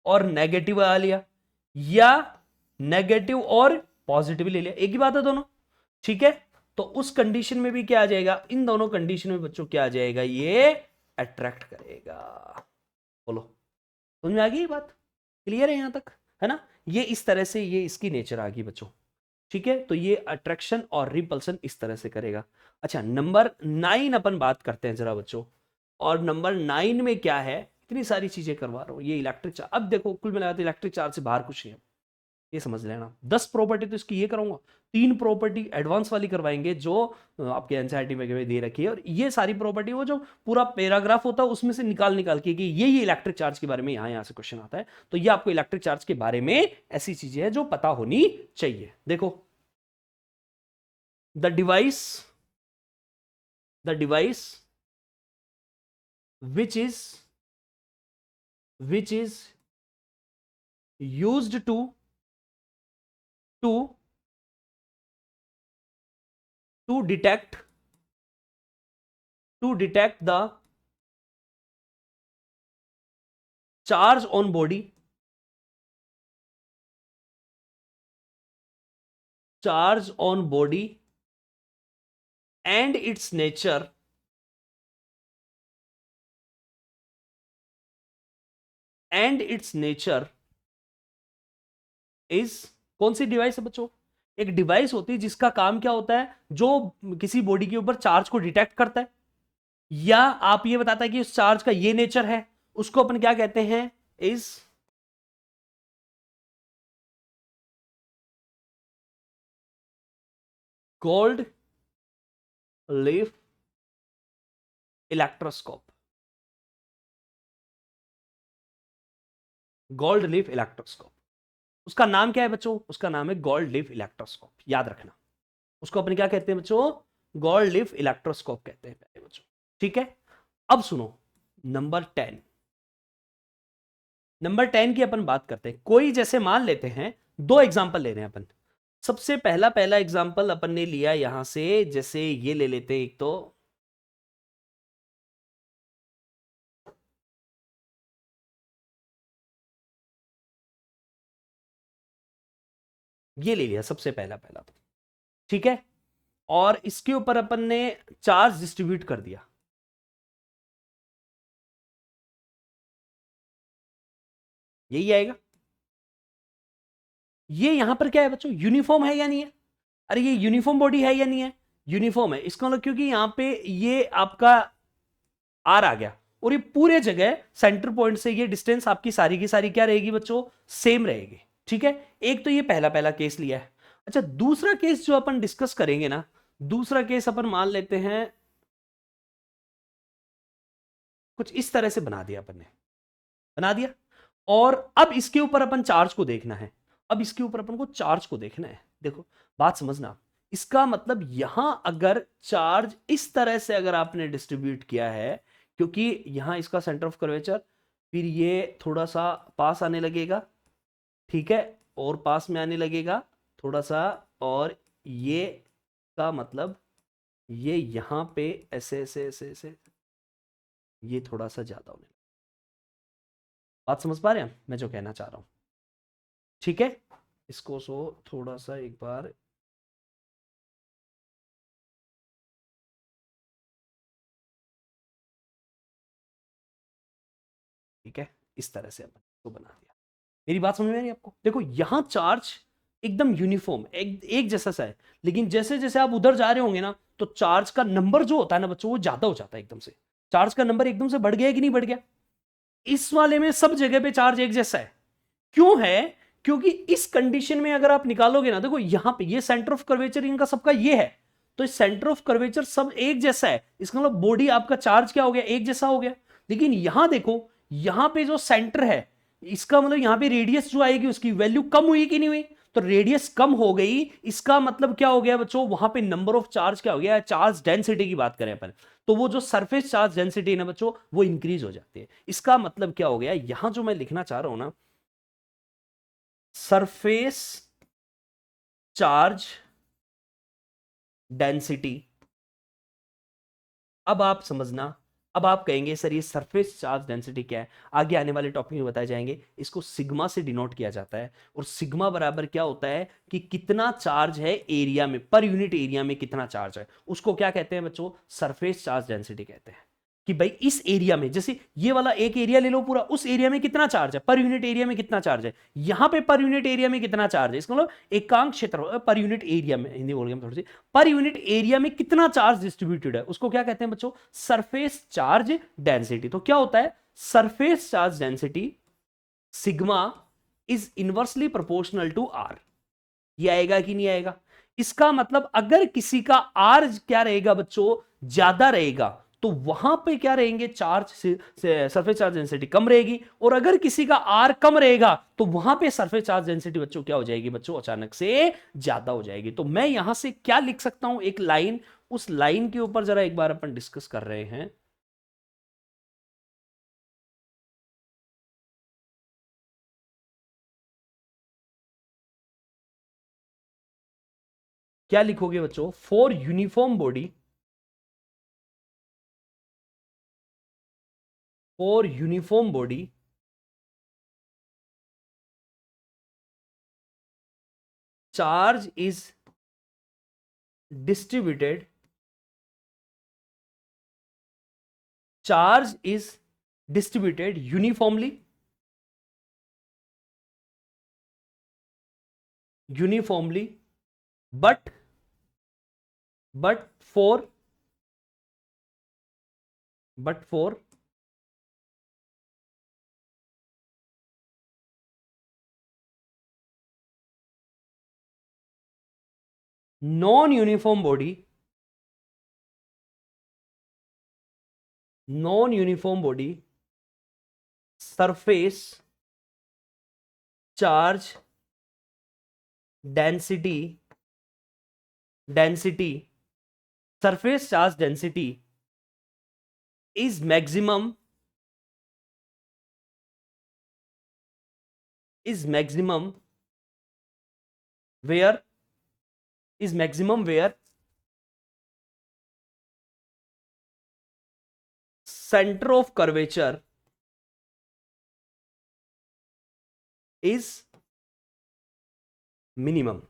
और नेगेटिव आ लिया या नेगेटिव और पॉजिटिव ले लिया, एक ही बात है दोनों, ठीक है। तो उस कंडीशन में भी क्या आ जाएगा, इन दोनों कंडीशन में बच्चों क्या आ जाएगा, ये अट्रैक्ट करेगा। बोलो समझ में आ गई ये बात, क्लियर है यहां तक, है ना। ये इस तरह से ये इसकी नेचर आ गई बच्चों, ठीक है। तो ये अट्रैक्शन और रिपल्सन इस तरह से करेगा। अच्छा नंबर 9 अपन बात करते हैं जरा बच्चों। और नंबर 9 में क्या है, इतनी सारी चीजें करवा रहा हूं, ये इलेक्ट्रिक चार्ज। अब देखो कुल मिलाकर इलेक्ट्रिक चार्ज से बाहर कुछ नहीं है, ये समझ लेना। 10 प्रॉपर्टी तो इसकी ये कराऊंगा, 3 प्रॉपर्टी एडवांस वाली करवाएंगे जो आपके एनसीईआरटी में दे रखी है। और ये सारी प्रॉपर्टी वो जो पूरा पैराग्राफ होता है उसमें से निकाल के कि ये इलेक्ट्रिक चार्ज के बारे में यहां से क्वेश्चन आता है। तो ये आपको इलेक्ट्रिक चार्ज के बारे में ऐसी चीजें हैं जो पता होनी चाहिए। देखो the device which is used to detect the charge on body and its nature is, कौन सी डिवाइस है बच्चों, एक डिवाइस होती है जिसका काम क्या होता है, जो किसी बॉडी के ऊपर चार्ज को डिटेक्ट करता है या आप ये बताता है कि उस चार्ज का ये नेचर है, उसको अपन क्या कहते हैं, is gold leaf electroscope. Gold leaf electroscope, उसका नाम क्या है बच्चों, उसका नाम है गोल्ड लीफ इलेक्ट्रोस्कोप। याद रखना उसको अपन क्या कहते हैं बच्चों, गोल्ड लीफ इलेक्ट्रोस्कोप कहते हैं पहले बच्चों, ठीक है। अब सुनो नंबर 10 की अपन बात करते हैं। कोई जैसे मान लेते हैं, 2 एग्जांपल ले रहे हैं अपन। सबसे पहला एग्जांपल अपन ने लिया यहां से, जैसे ये ले लेते हैं एक, तो ये ले लिया सबसे पहला तो, ठीक है। और इसके ऊपर अपन ने चार्ज डिस्ट्रीब्यूट कर दिया, यही आएगा। ये यहां पर क्या है बच्चों, यूनिफॉर्म है या नहीं है, अरे ये यूनिफॉर्म बॉडी है या नहीं है, यूनिफॉर्म है। इसका मतलब क्योंकि यहां पे ये आपका आर आ गया और ये पूरे जगह सेंटर पॉइंट से ये डिस्टेंस आपकी सारी की सारी क्या रहेगी बच्चों, सेम रहेगी, ठीक है। एक तो ये पहला केस लिया है। अच्छा दूसरा केस जो अपन डिस्कस करेंगे ना, दूसरा केस अपन मान लेते हैं कुछ इस तरह से बना दिया अपन ने, बना दिया, और अब इसके ऊपर अपन चार्ज को देखना है। अब इसके ऊपर अपन को चार्ज को देखना है। देखो बात समझना, इसका मतलब यहां अगर चार्ज इस तरह से अगर आपने डिस्ट्रीब्यूट किया है, क्योंकि यहां इसका सेंटर ऑफ कर्वेचर, फिर ये थोड़ा सा पास आने लगेगा, ठीक है, और पास में आने लगेगा थोड़ा सा, और ये का मतलब ये यहां पे ऐसे ऐसे ऐसे ऐसे ये थोड़ा सा ज्यादा होने, बात समझ पा रहे हैं मैं जो कहना चाह रहा हूं? ठीक है, इसको सो थोड़ा सा एक बार, ठीक है, इस तरह से अपन को बना दिया। मेरी बात समझ में आ रही है आपको? देखो यहां चार्ज एकदम यूनिफॉर्म एक जैसा सा है, लेकिन जैसे जैसे आप उधर जा रहे होंगे ना, तो चार्ज का नंबर जो होता है ना बच्चों, वो ज्यादा हो जाता है एकदम से। चार्ज का नंबर एकदम से बढ़ गया कि नहीं बढ़ गया? इस वाले में सब जगह पे चार्ज एक जैसा है। क्यों है? क्योंकि इस कंडीशन में अगर आप निकालोगे ना, देखो यहां पे ये सेंटर ऑफ कर्वेचर इनका सबका ये है, तो इस सेंटर ऑफ कर्वेचर सब एक जैसा है, इसका मतलब बॉडी आपका चार्ज क्या हो गया? एक जैसा हो गया। लेकिन यहां देखो, यहां पे जो सेंटर है, इसका मतलब यहां पे रेडियस जो आएगी उसकी वैल्यू कम हुई कि नहीं हुई? तो रेडियस कम हो गई, इसका मतलब क्या हो गया बच्चों? वहां पे नंबर ऑफ चार्ज क्या हो गया? चार्ज डेंसिटी की बात करें अपन, तो वो जो सरफेस चार्ज डेंसिटी है ना बच्चों, वो इंक्रीज हो जाती है। इसका मतलब क्या हो गया? यहां जो मैं लिखना चाह रहा हूं ना, सरफेस चार्ज डेंसिटी। अब आप समझना, अब आप कहेंगे सर ये सरफेस चार्ज डेंसिटी क्या है? आगे आने वाले टॉपिक में बताए जाएंगे। इसको सिग्मा से डिनोट किया जाता है, और सिग्मा बराबर क्या होता है कि कितना चार्ज है एरिया में, पर यूनिट एरिया में कितना चार्ज है, उसको क्या कहते हैं बच्चों? सरफेस चार्ज डेंसिटी कहते हैं। कि भाई इस एरिया में, जैसे ये वाला एक एरिया ले लो पूरा, उस एरिया में कितना चार्ज है, पर यूनिट एरिया में कितना चार्ज है, यहां पे पर यूनिट एरिया में कितना चार्ज है, इसका मतलब एकांक क्षेत्र पर यूनिट एरिया में, हिंदी बोल गया थोड़ी सी, पर यूनिट एरिया में कितना चार्ज डिस्ट्रीब्यूटेड है, उसको क्या कहते हैं बच्चों? Surface charge density. तो क्या होता है? Surface charge density sigma is inversely proportional to R. ये आएगा कि नहीं आएगा? इसका मतलब अगर किसी का आर क्या रहेगा बच्चों? ज्यादा रहेगा, तो वहां पे क्या रहेंगे? चार्ज से सरफेस चार्ज डेंसिटी कम रहेगी, और अगर किसी का आर कम रहेगा, तो वहां पे सरफेस चार्ज डेंसिटी बच्चों क्या हो जाएगी बच्चों? अचानक से ज्यादा हो जाएगी। तो मैं यहां से क्या लिख सकता हूं? एक लाइन, उस लाइन के ऊपर जरा एक बार अपन डिस्कस कर रहे हैं। क्या लिखोगे बच्चों? For uniform body, for uniform body charge is distributed, charge is distributed uniformly, uniformly, but for non-uniform body, non-uniform body surface charge density, density surface charge density is maximum, is maximum where, is maximum where center of curvature is minimum।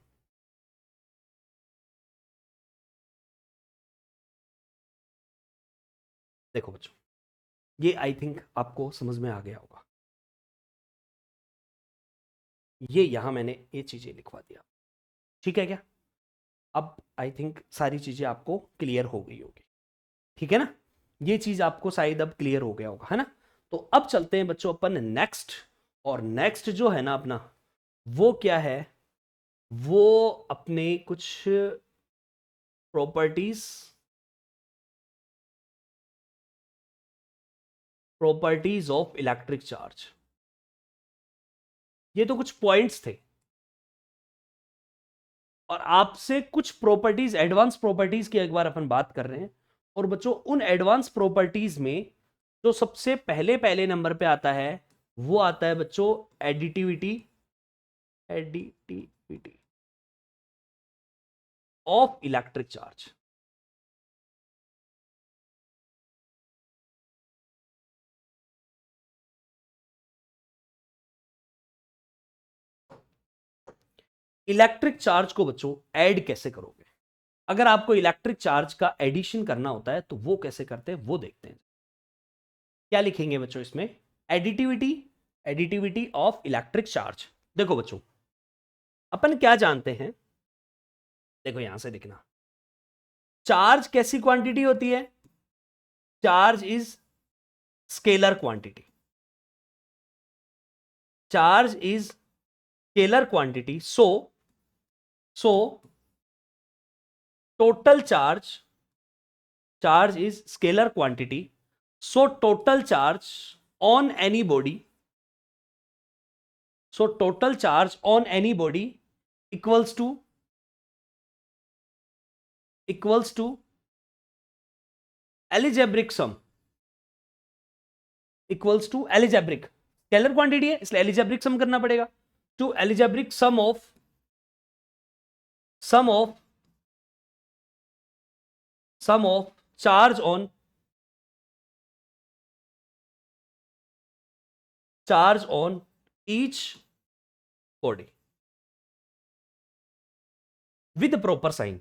देखो बच्चों, ये I think आपको समझ में आ गया होगा। ये यहां मैंने ये चीजें लिखवा दिया, ठीक है क्या? अब आई थिंक सारी चीजें आपको क्लियर हो गई होगी, ठीक है ना? ये चीज आपको शायद अब क्लियर हो गया होगा, है ना? तो अब चलते हैं बच्चों अपन नेक्स्ट, और नेक्स्ट जो है ना अपना, वो क्या है? वो अपने कुछ प्रॉपर्टीज ऑफ इलेक्ट्रिक चार्ज। ये तो कुछ पॉइंट्स थे, और आपसे कुछ प्रॉपर्टीज, एडवांस प्रॉपर्टीज की एक बार अपन बात कर रहे हैं। और बच्चों उन एडवांस प्रॉपर्टीज में जो सबसे पहले पहले नंबर पे आता है वो आता है बच्चों additivity. Additivity of electric charge. Electric charge को बच्चों ऐड कैसे करोगे? अगर आपको इलेक्ट्रिक चार्ज का एडिशन करना होता है तो वो कैसे करते हैं वो देखते हैं। क्या लिखेंगे बच्चों इसमें? Additivity, additivity of electric charge. देखो बच्चों अपन क्या जानते हैं, देखो यहां से देखना, चार्ज कैसी क्वांटिटी होती है? Charge is scalar quantity. Charge is scalar quantity, so total charge is scalar quantity, so total charge on any body equals to algebraic sum, equals to algebraic, scalar quantity है इसलिए algebraic sum करना पड़ेगा, to algebraic sum of charge on each body with proper sign।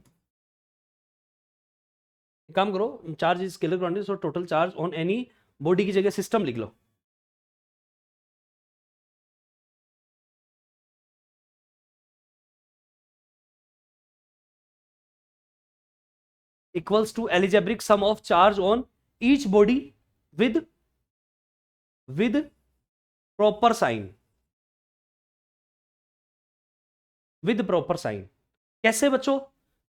काम करो, charge is scalar quantity so total charge on any body की जगह system लिख लो। equals to algebraic sum of charge on each body with proper sign, with proper sign। कैसे बच्चों?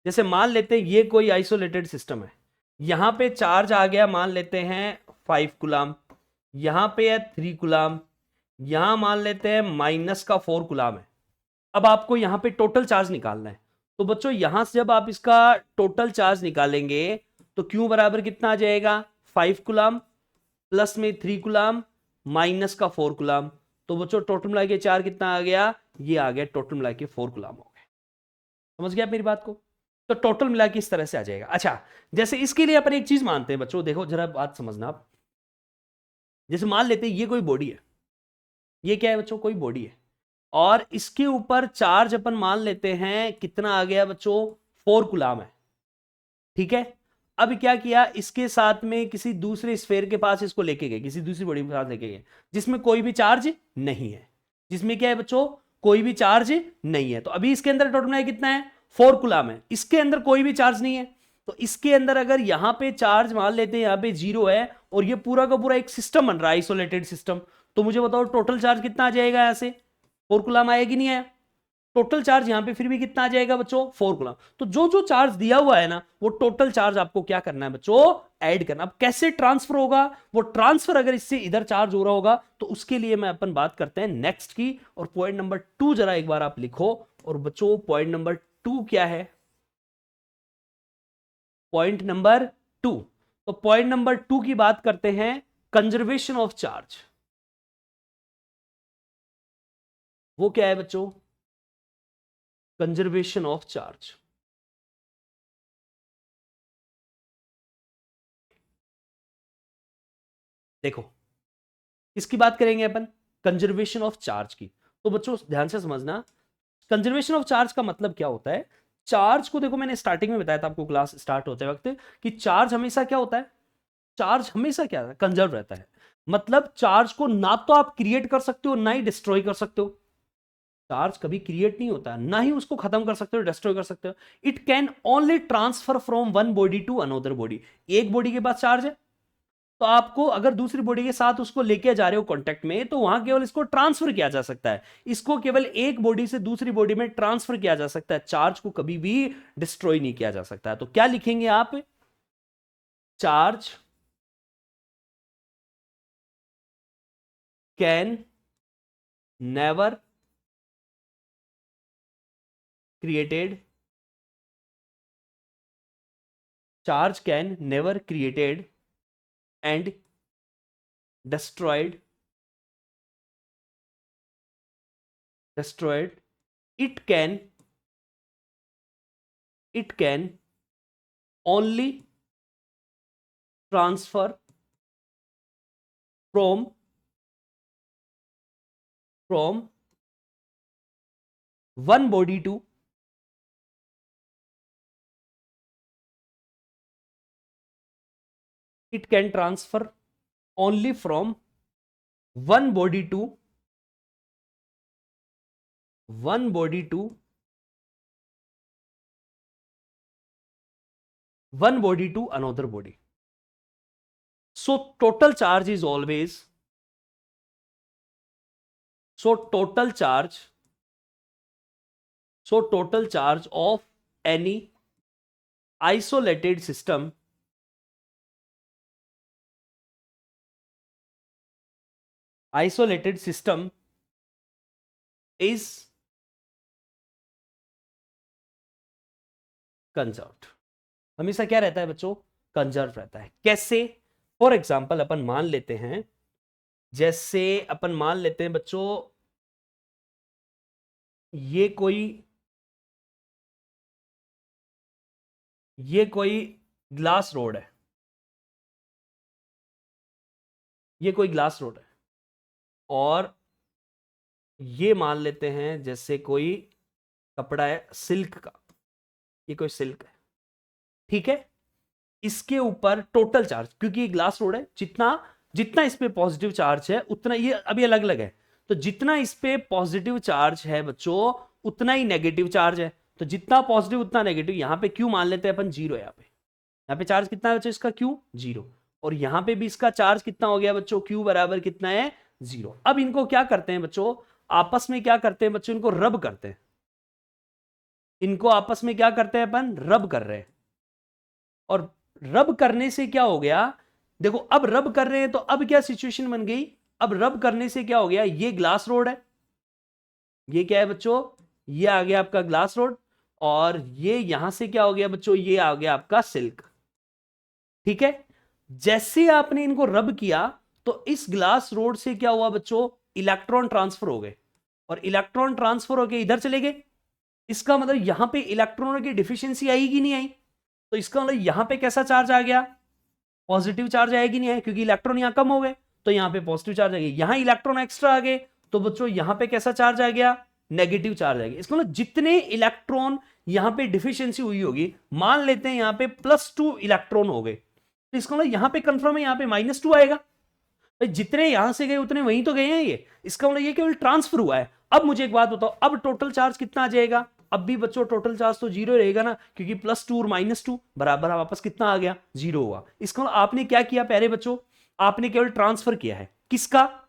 जैसे मान लेते हैं ये कोई आइसोलेटेड सिस्टम है, यहां पे चार्ज आ गया मान लेते हैं 5 कूलम, यहां पे है 3 कूलम, यहां मान लेते हैं -4 कूलम है। अब आपको यहां पे टोटल चार्ज निकालना है, तो बच्चों यहां से जब आप इसका टोटल चार्ज निकालेंगे तो Q बराबर कितना आ जाएगा? 5 कूलम प्लस में 3 कूलम -4 कूलम, तो बच्चों टोटल मिला के चार्ज कितना आ गया? ये आ गया टोटल मिला के 4 कूलम हो गए। समझ गया आप मेरी बात को? तो टोटल मिला के इस तरह से आ जाएगा। अच्छा, जैसे इसके लिए अपन एक चीज मानते हैं बच्चों, देखो जरा बात समझना आप। जैसे मान लेते हैं ये कोई बॉडी है, ये क्या है बच्चों? कोई बॉडी है, और इसके ऊपर चार्ज अपन मान लेते हैं कितना आ गया बच्चों? 4 कूलम है, ठीक है। अब क्या किया, इसके साथ में किसी दूसरे स्फेयर के पास इसको लेके गए, किसी दूसरी बॉडी के पास लेके गए जिसमें कोई भी चार्ज नहीं है, जिसमें क्या है बच्चों? कोई भी चार्ज नहीं है। तो अभी इसके अंदर टोटल कितना है? 4 कूलम है, इसके अंदर कोई भी चार्ज नहीं है। तो इसके अंदर अगर यहां पे चार्ज मान लेते हैं यहां पे 0 है, और ये पूरा का पूरा एक सिस्टम बन रहा है, आइसोलेटेड सिस्टम, तो मुझे बताओ टोटल चार्ज कितना आ जाएगा? यहां से 4 कूलम आएगी, नहीं आया? टोटल चार्ज यहां पे फिर भी कितना आ जाएगा बच्चों? 4 कूलम। तो जो जो चार्ज दिया हुआ है ना, वो टोटल चार्ज आपको क्या करना है बच्चों? ऐड करना। अब कैसे ट्रांसफर होगा? वो ट्रांसफर अगर इससे इधर चार्ज हो रहा होगा तो उसके लिए मैं अपन बात करते हैं नेक्स्ट की। और पॉइंट नंबर 2 जरा एक बार आप लिखो। और बच्चों पॉइंट नंबर 2 क्या है? पॉइंट नंबर 2, तो पॉइंट नंबर 2 की बात करते हैं, कंजर्वेशन ऑफ चार्ज। वो क्या है बच्चों? Conservation of charge. देखो इसकी बात करेंगे अपन, कंजर्वेशन ऑफ चार्ज की। तो बच्चों ध्यान से समझना, कंजर्वेशन ऑफ चार्ज का मतलब क्या होता है। चार्ज को देखो, मैंने स्टार्टिंग में बताया था आपको क्लास स्टार्ट होते वक्त कि चार्ज हमेशा क्या होता है? चार्ज हमेशा क्या है? कंजर्व रहता है। मतलब चार्ज को ना तो आप क्रिएट कर सकते हो ना ही डिस्ट्रॉय कर सकते हो। चार्ज कभी क्रिएट नहीं होता, ना ही उसको खत्म कर सकते हो, डिस्ट्रॉय कर सकते हो। It can only transfer from one body to another body. एक बॉडी के पास चार्ज है तो तो आपको अगर दूसरी बॉडी के साथ उसको लेके जा रहे हो कांटेक्ट में, तो वहां केवल इसको ट्रांसफर किया जा सकता है, इसको केवल एक बॉडी से दूसरी बॉडी में ट्रांसफर किया जा सकता है, चार्ज को कभी भी डिस्ट्रॉय नहीं किया जा सकता है। तो क्या लिखेंगे आप? Charge can never created, charge can never created and destroyed it can only transfer from one body to it can transfer only from one body to another body. So total charge is always, total charge of any isolated system is conserved. हमेशा क्या रहता है बच्चों? Conserve रहता है। कैसे? For example अपन मान लेते हैं, जैसे अपन मान लेते हैं बच्चों, ये कोई ग्लास रोड है, ये कोई ग्लास रोड है, और ये मान लेते हैं जैसे कोई कपड़ा है सिल्क का, ये कोई सिल्क है, ठीक है। इसके ऊपर टोटल चार्ज, क्योंकि ये ग्लास रोड है, जितना इस पे पॉजिटिव चार्ज है उतना, ये अभी अलग अलग है, तो जितना इस पे पॉजिटिव चार्ज है बच्चों उतना ही नेगेटिव चार्ज है, तो जितना पॉजिटिव उतना नेगेटिव। यहां पे क्यू मान लेते हैं अपन 0, यहाँ पे चार्ज कितना है बच्चों इसका? क्यू 0, और यहां पे भी इसका चार्ज कितना हो गया बच्चों? क्यू बराबर कितना है? 0। अब इनको क्या करते हैं बच्चों? आपस में क्या करते हैं बच्चों? इनको रब करते हैं, इनको आपस में क्या करते हैं अपन? रब कर रहे हैं। और रब करने से क्या हो गया? देखो, अब रब कर रहे हैं तो अब क्या सिचुएशन बन गई? अब रब करने से क्या हो गया? ये ग्लास रोड है, ये क्या है बच्चों? ये आ गया आपका ग्लास रोड, और ये यहां से क्या हो गया बच्चों? ये आ गया आपका सिल्क, ठीक है। जैसे आपने इनको रब किया तो इस ग्लास रोड से क्या हुआ बच्चों? इलेक्ट्रॉन ट्रांसफर हो गए, और इलेक्ट्रॉन ट्रांसफर होके इधर चले गए। इसका मतलब यहां पे इलेक्ट्रॉनों की डिफिशियंसी आई कि नहीं आई? तो इसका मतलब यहां पे कैसा चार्ज आ गया? पॉजिटिव चार्ज आएगी नहीं है, क्योंकि इलेक्ट्रॉन यहां कम हो गए, तो यहां पे पॉजिटिव चार्ज आ गया। यहां इलेक्ट्रॉन एक्स्ट्रा आ गए, तो बच्चों यहां पे कैसा चार्ज आ गया? नेगेटिव चार्ज आ गया। इसका मतलब जितने इलेक्ट्रॉन यहां पे डिफिशियंसी हुई होगी, मान लेते हैं यहां पे +2 इलेक्ट्रॉन हो गए, तो इसका मतलब यहां पे कंफर्म है यहां पे -2 आएगा। भाई जितने यहां से गए उतने वहीं तो गए हैं ये, इसका मतलब ये केवल ट्रांसफर हुआ है। अब मुझे एक बात बताओ, अब टोटल चार्ज कितना आ जाएगा? अब भी बच्चों टोटल चार्ज तो 0 रहेगा ना, क्योंकि +2 और -2 बराबर वापस कितना आ गया? 0 हुआ। इसका मतलब आपने क्या किया प्यारे बच्चों? आपने केवल ट्रांसफर किया है। किसका?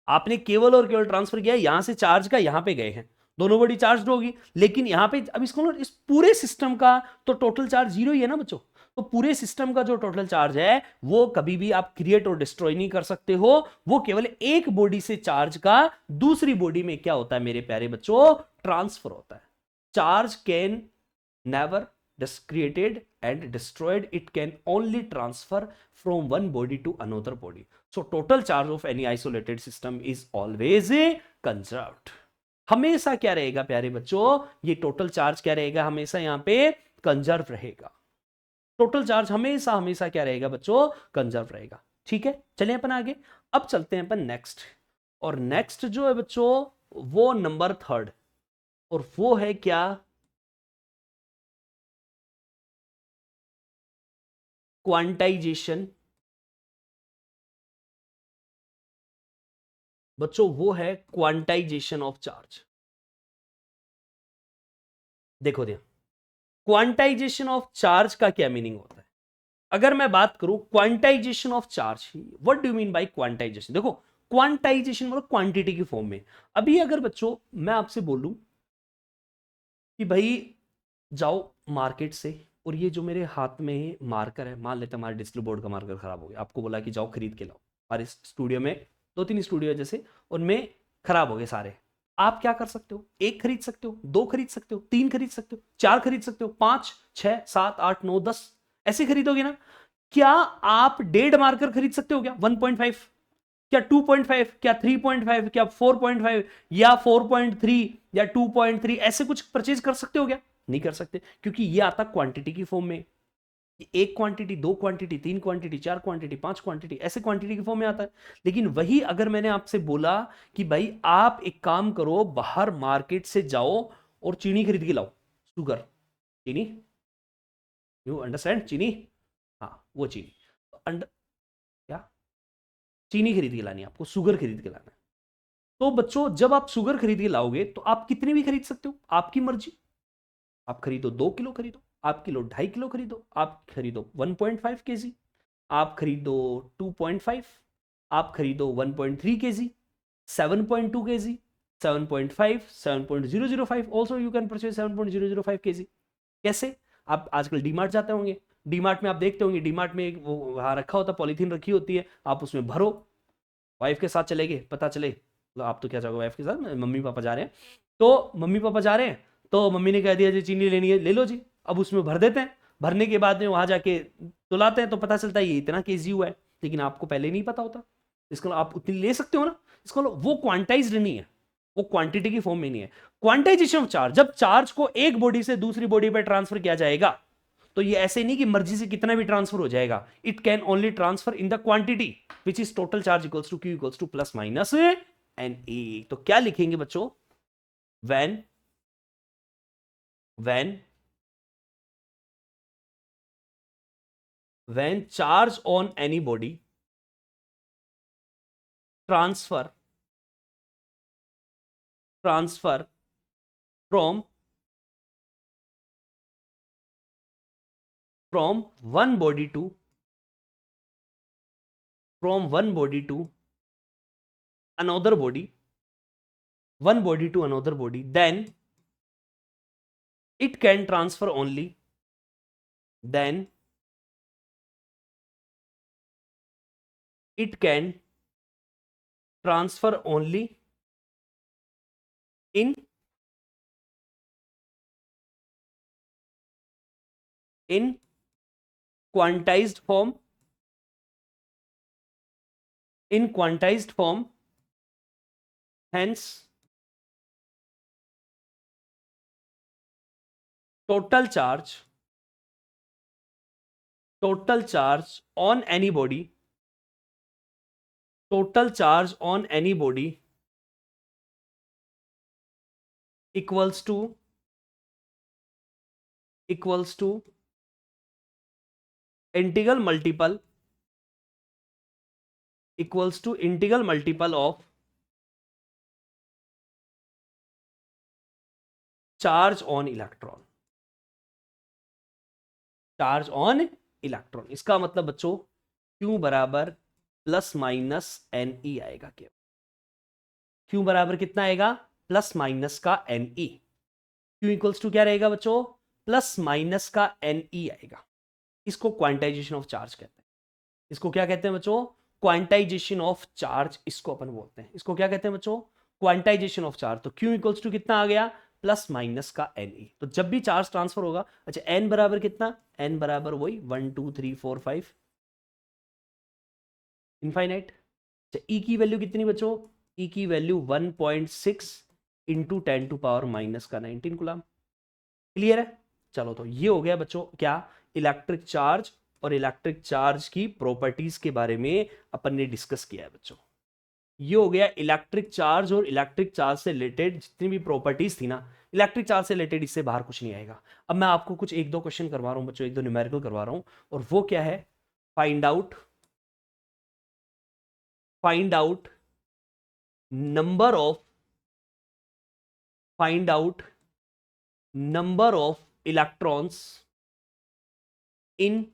आपने केवल और केवल ट्रांसफर किया है, यहां से चार्ज का यहां पे गए हैं, दोनों बॉडी चार्ज होगी, लेकिन यहां पे अब इसको इस पूरे सिस्टम का तो टोटल चार्ज 0 ही है ना बच्चों। तो पूरे सिस्टम का जो टोटल चार्ज है वो कभी भी आप क्रिएट और डिस्ट्रॉय नहीं कर सकते हो, वो केवल एक बॉडी से चार्ज का दूसरी बॉडी में क्या होता है मेरे प्यारे बच्चों? ट्रांसफर होता है। Charge can never created and destroyed, it can only transfer from one body to another body. So total charge of any isolated system is always conserved. हमेशा क्या रहेगा प्यारे बच्चों? ये टोटल चार्ज क्या रहेगा? हमेशा यहां पे कंजर्व रहेगा। टोटल चार्ज हमेशा हमेशा क्या रहेगा बच्चों? कंजर्व रहेगा, ठीक है। चलिए अपन आगे, अब चलते हैं अपन नेक्स्ट, और नेक्स्ट जो है बच्चों वो नंबर 3, और वो है क्या? क्वांटाइजेशन। बच्चों वो है क्वांटाइजेशन ऑफ चार्ज। देखो क्वांटाइजेशन ऑफ चार्ज का क्या मीनिंग होता है? अगर मैं बात करूं quantization of charge, what do mean by quantization? देखो क्वांटाइजेशन मतलब क्वांटिटी की फॉर्म में। अभी अगर बच्चों मैं आपसे बोलूं कि भाई जाओ मार्केट से, और ये जो मेरे हाथ में मार्कर है, मान लेते हैं हमारे डिस्प्ले बोर्ड का मार्कर खराब हो गया, आपको बोला कि जाओ खरीद के लाओ, हमारे स्टूडियो में 2-3 स्टूडियो जैसे, उनमें खराब हो गए सारे। आप क्या कर सकते हो? एक खरीद सकते हो, दो खरीद सकते हो, तीन खरीद सकते हो, चार खरीद सकते हो, 5, 6, 7, 8, 9, 10 ऐसे खरीदोगे ना। क्या आप 1.5 मार्कर खरीद सकते हो? क्या 1.5, क्या 2.5, क्या 3.5, क्या 4.5, या 4.3, या 2.3, ऐसे कुछ परचेज कर सकते हो क्या? नहीं कर सकते, क्योंकि ये आता क्वांटिटी की फॉर्म में। एक क्वांटिटी, दो क्वांटिटी, तीन क्वांटिटी, चार क्वांटिटी, पांच क्वांटिटी, ऐसे क्वांटिटी की फॉर्म में आता है। लेकिन वही अगर मैंने आपसे बोला कि भाई आप एक काम करो, बाहर मार्केट से जाओ और चीनी खरीद के लाओ, शुगर, चीनी, यू अंडरस्टैंड, चीनी, हाँ वो चीनी, अंडर, क्या, चीनी खरीद के लानी है आपको, शुगर खरीद के लाना है। तो बच्चों जब आप शुगर खरीद के लाओगे तो आप कितनी भी खरीद सकते हो, आपकी मर्जी। आप खरीदो 2 किलो खरीदो, आप किलो 2.5 किलो खरीदो, आप खरीदो 1.5 kg, आप खरीदो 2.5, आप खरीदो 1.3 kg, 7.2 kg, 7.5, 7.005, also you can purchase 7.005 kg। कैसे? आप आजकल डीमार्ट जाते होंगे, डीमार्ट में आप देखते होंगे, डीमार्ट में एक वो वहां रखा होता, पॉलीथीन रखी होती है, आप उसमें भरो, वाइफ के साथ चले गए, पता चले, मतलब आप तो क्या चाहोगे वाइफ के साथ, मम्मी पापा जा रहे हैं, तो मम्मी पापा जा रहे हैं, तो मम्मी ने कह दिया जी चीनी लेनी है ले लो जी, अब उसमें भर देते हैं, भरने के बाद में वहां जाके तुलाते हैं तो पता चलता है ये इतना केजी हुआ है, लेकिन आपको पहले नहीं पता होता, इसको आप उतनी ले सकते हो ना, इसको वो क्वांटाइज्ड नहीं है, वो क्वांटिटी की फॉर्म में नहीं है। क्वांटाइजेशन ऑफ चार्ज, जब चार्ज को एक बॉडी से दूसरी बॉडी पर ट्रांसफर किया जाएगा, तो ये ऐसे नहीं कि मर्जी से कितना भी ट्रांसफर हो जाएगा, it can only transfer in the quantity which is total charge equals to Q equals to plus minus n A. तो क्या लिखेंगे बच्चों? when when when charge on any body transfer from from one body to from one body to another body, one body to another body, then it can transfer only, then it can transfer only in in quantized form, in quantized form, hence total charge on any body, total charge on any body equals to integral multiple equals to integral multiple of charge on electron, charge on electron. इसका मतलब बच्चों Q बराबर plus minus n e आएगा। क्या Q बराबर कितना आएगा? Plus minus का n e. Q equals to क्या रहेगा बच्चों? प्लस माइनस का एन ई आएगा। इसको क्वांटाइजेशन ऑफ चार्ज कहते हैं। इसको क्या कहते हैं बच्चों? क्वांटाइजेशन ऑफ चार्ज इसको अपन बोलते हैं। इसको क्या कहते हैं बच्चों? Quantization of charge. तो Q इक्वल्स टू कितना आ गया? प्लस माइनस का एन ई। तो जब भी चार्ज ट्रांसफर होगा, अच्छा एन बराबर कितना? एन बराबर वही 1 2 3 4 5 इनफाइनाइट। अच्छा ई की वैल्यू कितनी बच्चों? ई की वैल्यू 1.6 इंटू 10⁻⁻⁹ कूलम। क्लियर है? चलो तो ये हो गया बच्चों क्या? इलेक्ट्रिक चार्ज और इलेक्ट्रिक चार्ज की प्रॉपर्टीज के बारे में अपन ने डिस्कस किया है बच्चों। ये हो गया इलेक्ट्रिक चार्ज और इलेक्ट्रिक चार्ज से रिलेटेड जितनी भी प्रॉपर्टीज थी ना, इलेक्ट्रिक चार्ज से रिलेटेड, इससे बाहर कुछ नहीं आएगा। अब मैं आपको कुछ एक दो क्वेश्चन करवा रहा हूं बच्चों, एक दो न्यूमेरिकल करवा रहा हूं, और वो क्या है? Find out number of find out number of electrons in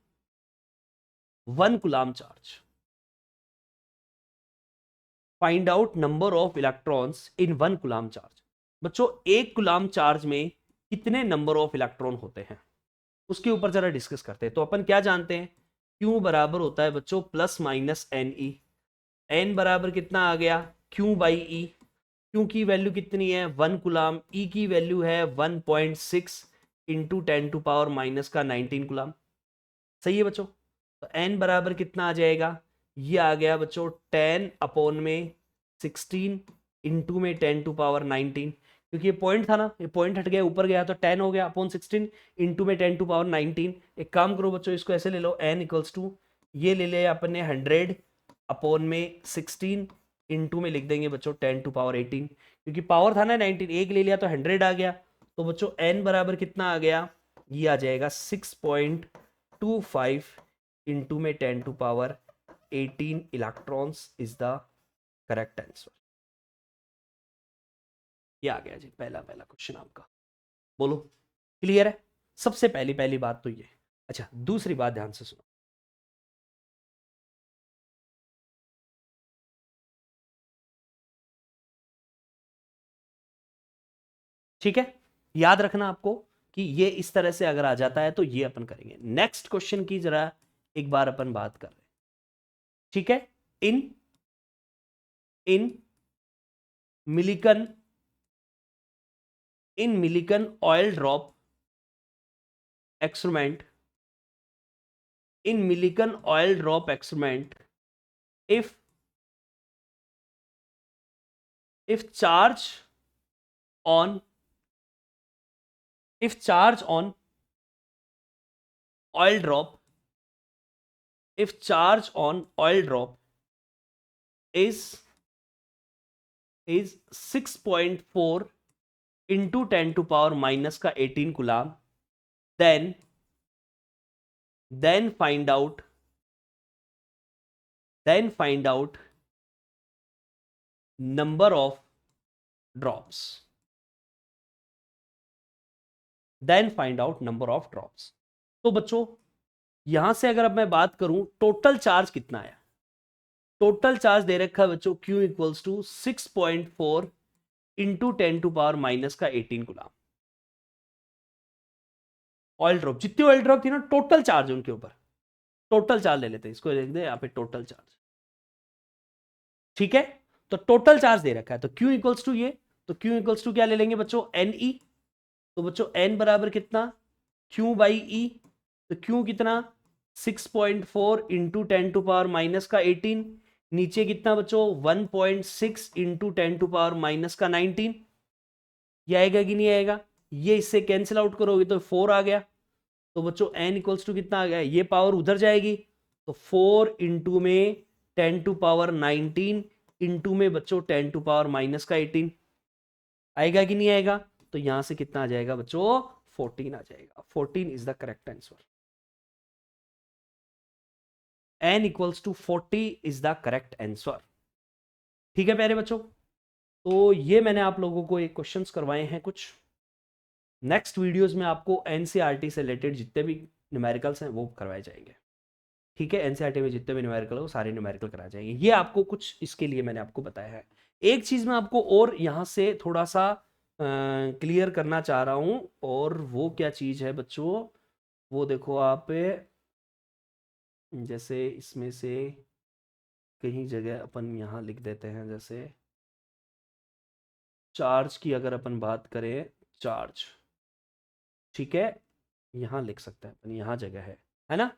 1 coulomb charge. Find out number of electrons in 1 coulomb charge. बच्चों 1 कूलाम चार्ज में कितने नंबर ऑफ इलेक्ट्रॉन होते हैं, उसके ऊपर जरा डिस्कस करते हैं। तो अपन क्या जानते हैं, Q बराबर होता है बच्चों plus minus n e. N बराबर कितना आ गया, Q बाई ई। Q की वैल्यू कितनी है 1 कूलाम, E की वैल्यू है 1.6 इंटू 10⁻⁻⁻19 कूलाम। सही है बच्चों। तो n बराबर कितना आ जाएगा, ये आ गया बच्चों 10/16 इंटू में 10⁻19, क्योंकि ये पॉइंट था ना, ये पॉइंट हट गया ऊपर गया तो 10 हो गया अपॉन 16 इंटू में 10⁻19। एक काम करो बच्चों, इसको ऐसे ले लो, n इक्वल्स टू ये ले लिया अपन ने 100 अपॉन में 16 इंटू में लिख देंगे बच्चों 10⁻18, क्योंकि पावर था ना 19, एक ले लिया तो 100 आ गया। तो बच्चों n बराबर कितना आ गया, ये आ जाएगा 6.25 इंटू में 10⁻18 electrons is the correct answer. ये आ गया जी पहला क्वेश्चन आपका। बोलो क्लियर है, सबसे पहली बात तो ये। अच्छा दूसरी बात ध्यान से सुनो। ठीक है, याद रखना आपको कि ये इस तरह से अगर आ जाता है तो ये अपन करेंगे। नेक्स्ट क्वेश्चन की जरा एक बार अपन बात कर रहे हैं। ठीक है, in in Millikan oil drop experiment, in Millikan oil drop experiment, if charge on oil drop, if charge on oil drop is 6.4 into 10⁻⁻18 coulomb, then find out number of drops, तो बच्चों यहां से अगर अब मैं बात करूं टोटल चार्ज कितना है, टोटल चार्ज दे रखा है बच्चों Q equals to 6.4 into 10⁻⁻18 coulomb. Oil drop, जितनी ऑयल ड्रॉप थी ना टोटल चार्ज उनके ऊपर, टोटल चार्ज ले लेते हैं, इसको लिख दे यहाँ पे टोटल चार्ज। ठीक है, तो टोटल चार्ज दे रखा है तो Q इक्वल्स टू ये, तो Q इक्वल्स टू क्या ले लेंगे बच्चों NE। तो बच्चों n बराबर कितना Q बाई E, तो Q कितना 6.4 इंटू 10⁻⁻18, नीचे कितना बच्चों 1.6 इंटू 10⁻⁻19। ये आएगा कि नहीं आएगा, ये इससे कैंसिल आउट करोगे तो 4 आ गया। तो बच्चों n इक्वल्स टू कितना आ गया, ये पावर उधर जाएगी तो 4 इंटू में 10⁻19 इंटू में बच्चों 10⁻⁻18 आएगा कि नहीं आएगा। तो यहां से कितना आ जाएगा बच्चों 14 आ जाएगा। 14 is the correct answer. n equals to 40 is the correct answer. ठीक है प्यारे बच्चों, तो ये मैंने आप लोगों को एक क्वेश्चंस करवाए हैं कुछ। नेक्स्ट वीडियोस में आपको एनसीईआरटी से रिलेटेड जितने भी न्यूमेरिकल्स हैं वो करवाए जाएंगे। ठीक है, एनसीईआरटी में जितने भी न्यूमेरिकल हो सारे न्यूमेरिकल कराए जाएंगे। ये आपको कुछ इसके लिए मैंने आपको बताया है। एक चीज मैं आपको और यहाँ से थोड़ा सा क्लियर करना चाह रहा हूँ, और वो क्या चीज है बच्चों, वो देखो आप, जैसे इसमें से कहीं जगह अपन यहाँ लिख देते हैं, जैसे चार्ज की अगर अपन बात करें, चार्ज, ठीक है, यहाँ लिख सकते हैं अपन, यहाँ जगह है ना।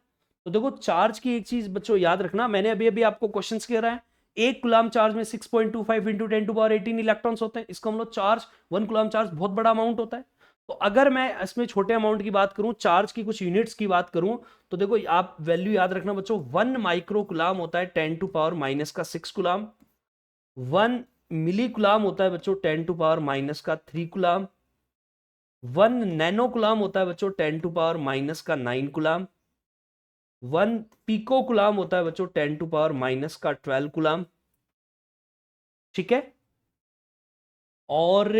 तो देखो चार्ज की एक चीज बच्चों याद रखना, मैंने अभी अभी आपको क्वेश्चंस कह रहा है, एक कूलाम चार्ज में 6.25 इंटू 10⁻18 इलेक्ट्रॉन्स होते हैं। इसका मतलब चार्ज 1 कूलाम चार्ज बहुत बड़ा अमाउंट होता है। तो अगर मैं इसमें छोटे अमाउंट की बात करूं, चार्ज की कुछ यूनिट्स की बात करूं, तो देखो आप वैल्यू याद रखना बच्चों, 1 माइक्रो कूलाम होता है 10⁻⁻6 कूलाम, 1 मिली कूलाम होता है बच्चों 10⁻⁻3 कूलाम, 1 नैनो कूलाम होता है बच्चों 10⁻⁻9 कूलाम, 1 पीको कूलाम होता है बच्चों 10⁻⁻12 कूलाम। ठीक है, और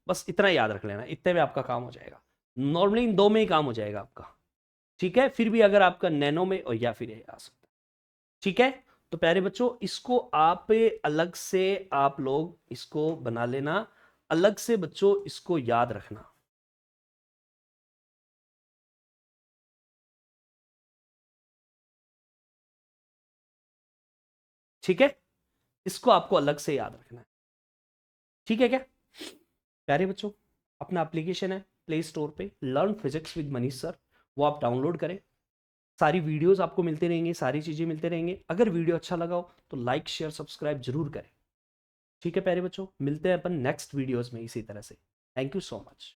बस इतना याद रख लेना, इतने में आपका काम हो जाएगा। नॉर्मली इन दो में ही काम हो जाएगा आपका। ठीक है, फिर भी अगर आपका नैनो में और या फिर ये आ सकता है। ठीक है, तो प्यारे बच्चों इसको आप अलग से आप लोग इसको बना लेना, अलग से बच्चों इसको याद रखना। ठीक है, इसको आपको अलग से याद रखना है। ठीक है क्या प्यारे बच्चों, अपना एप्लीकेशन है प्ले स्टोर पे, learn physics with Manish sir, वो आप डाउनलोड करें। सारी वीडियोस आपको मिलते रहेंगे, सारी चीजें मिलते रहेंगे। अगर वीडियो अच्छा लगा हो तो लाइक शेयर सब्सक्राइब जरूर करें। ठीक है प्यारे बच्चों, मिलते हैं अपन नेक्स्ट वीडियोस में इसी तरह से। Thank you so much.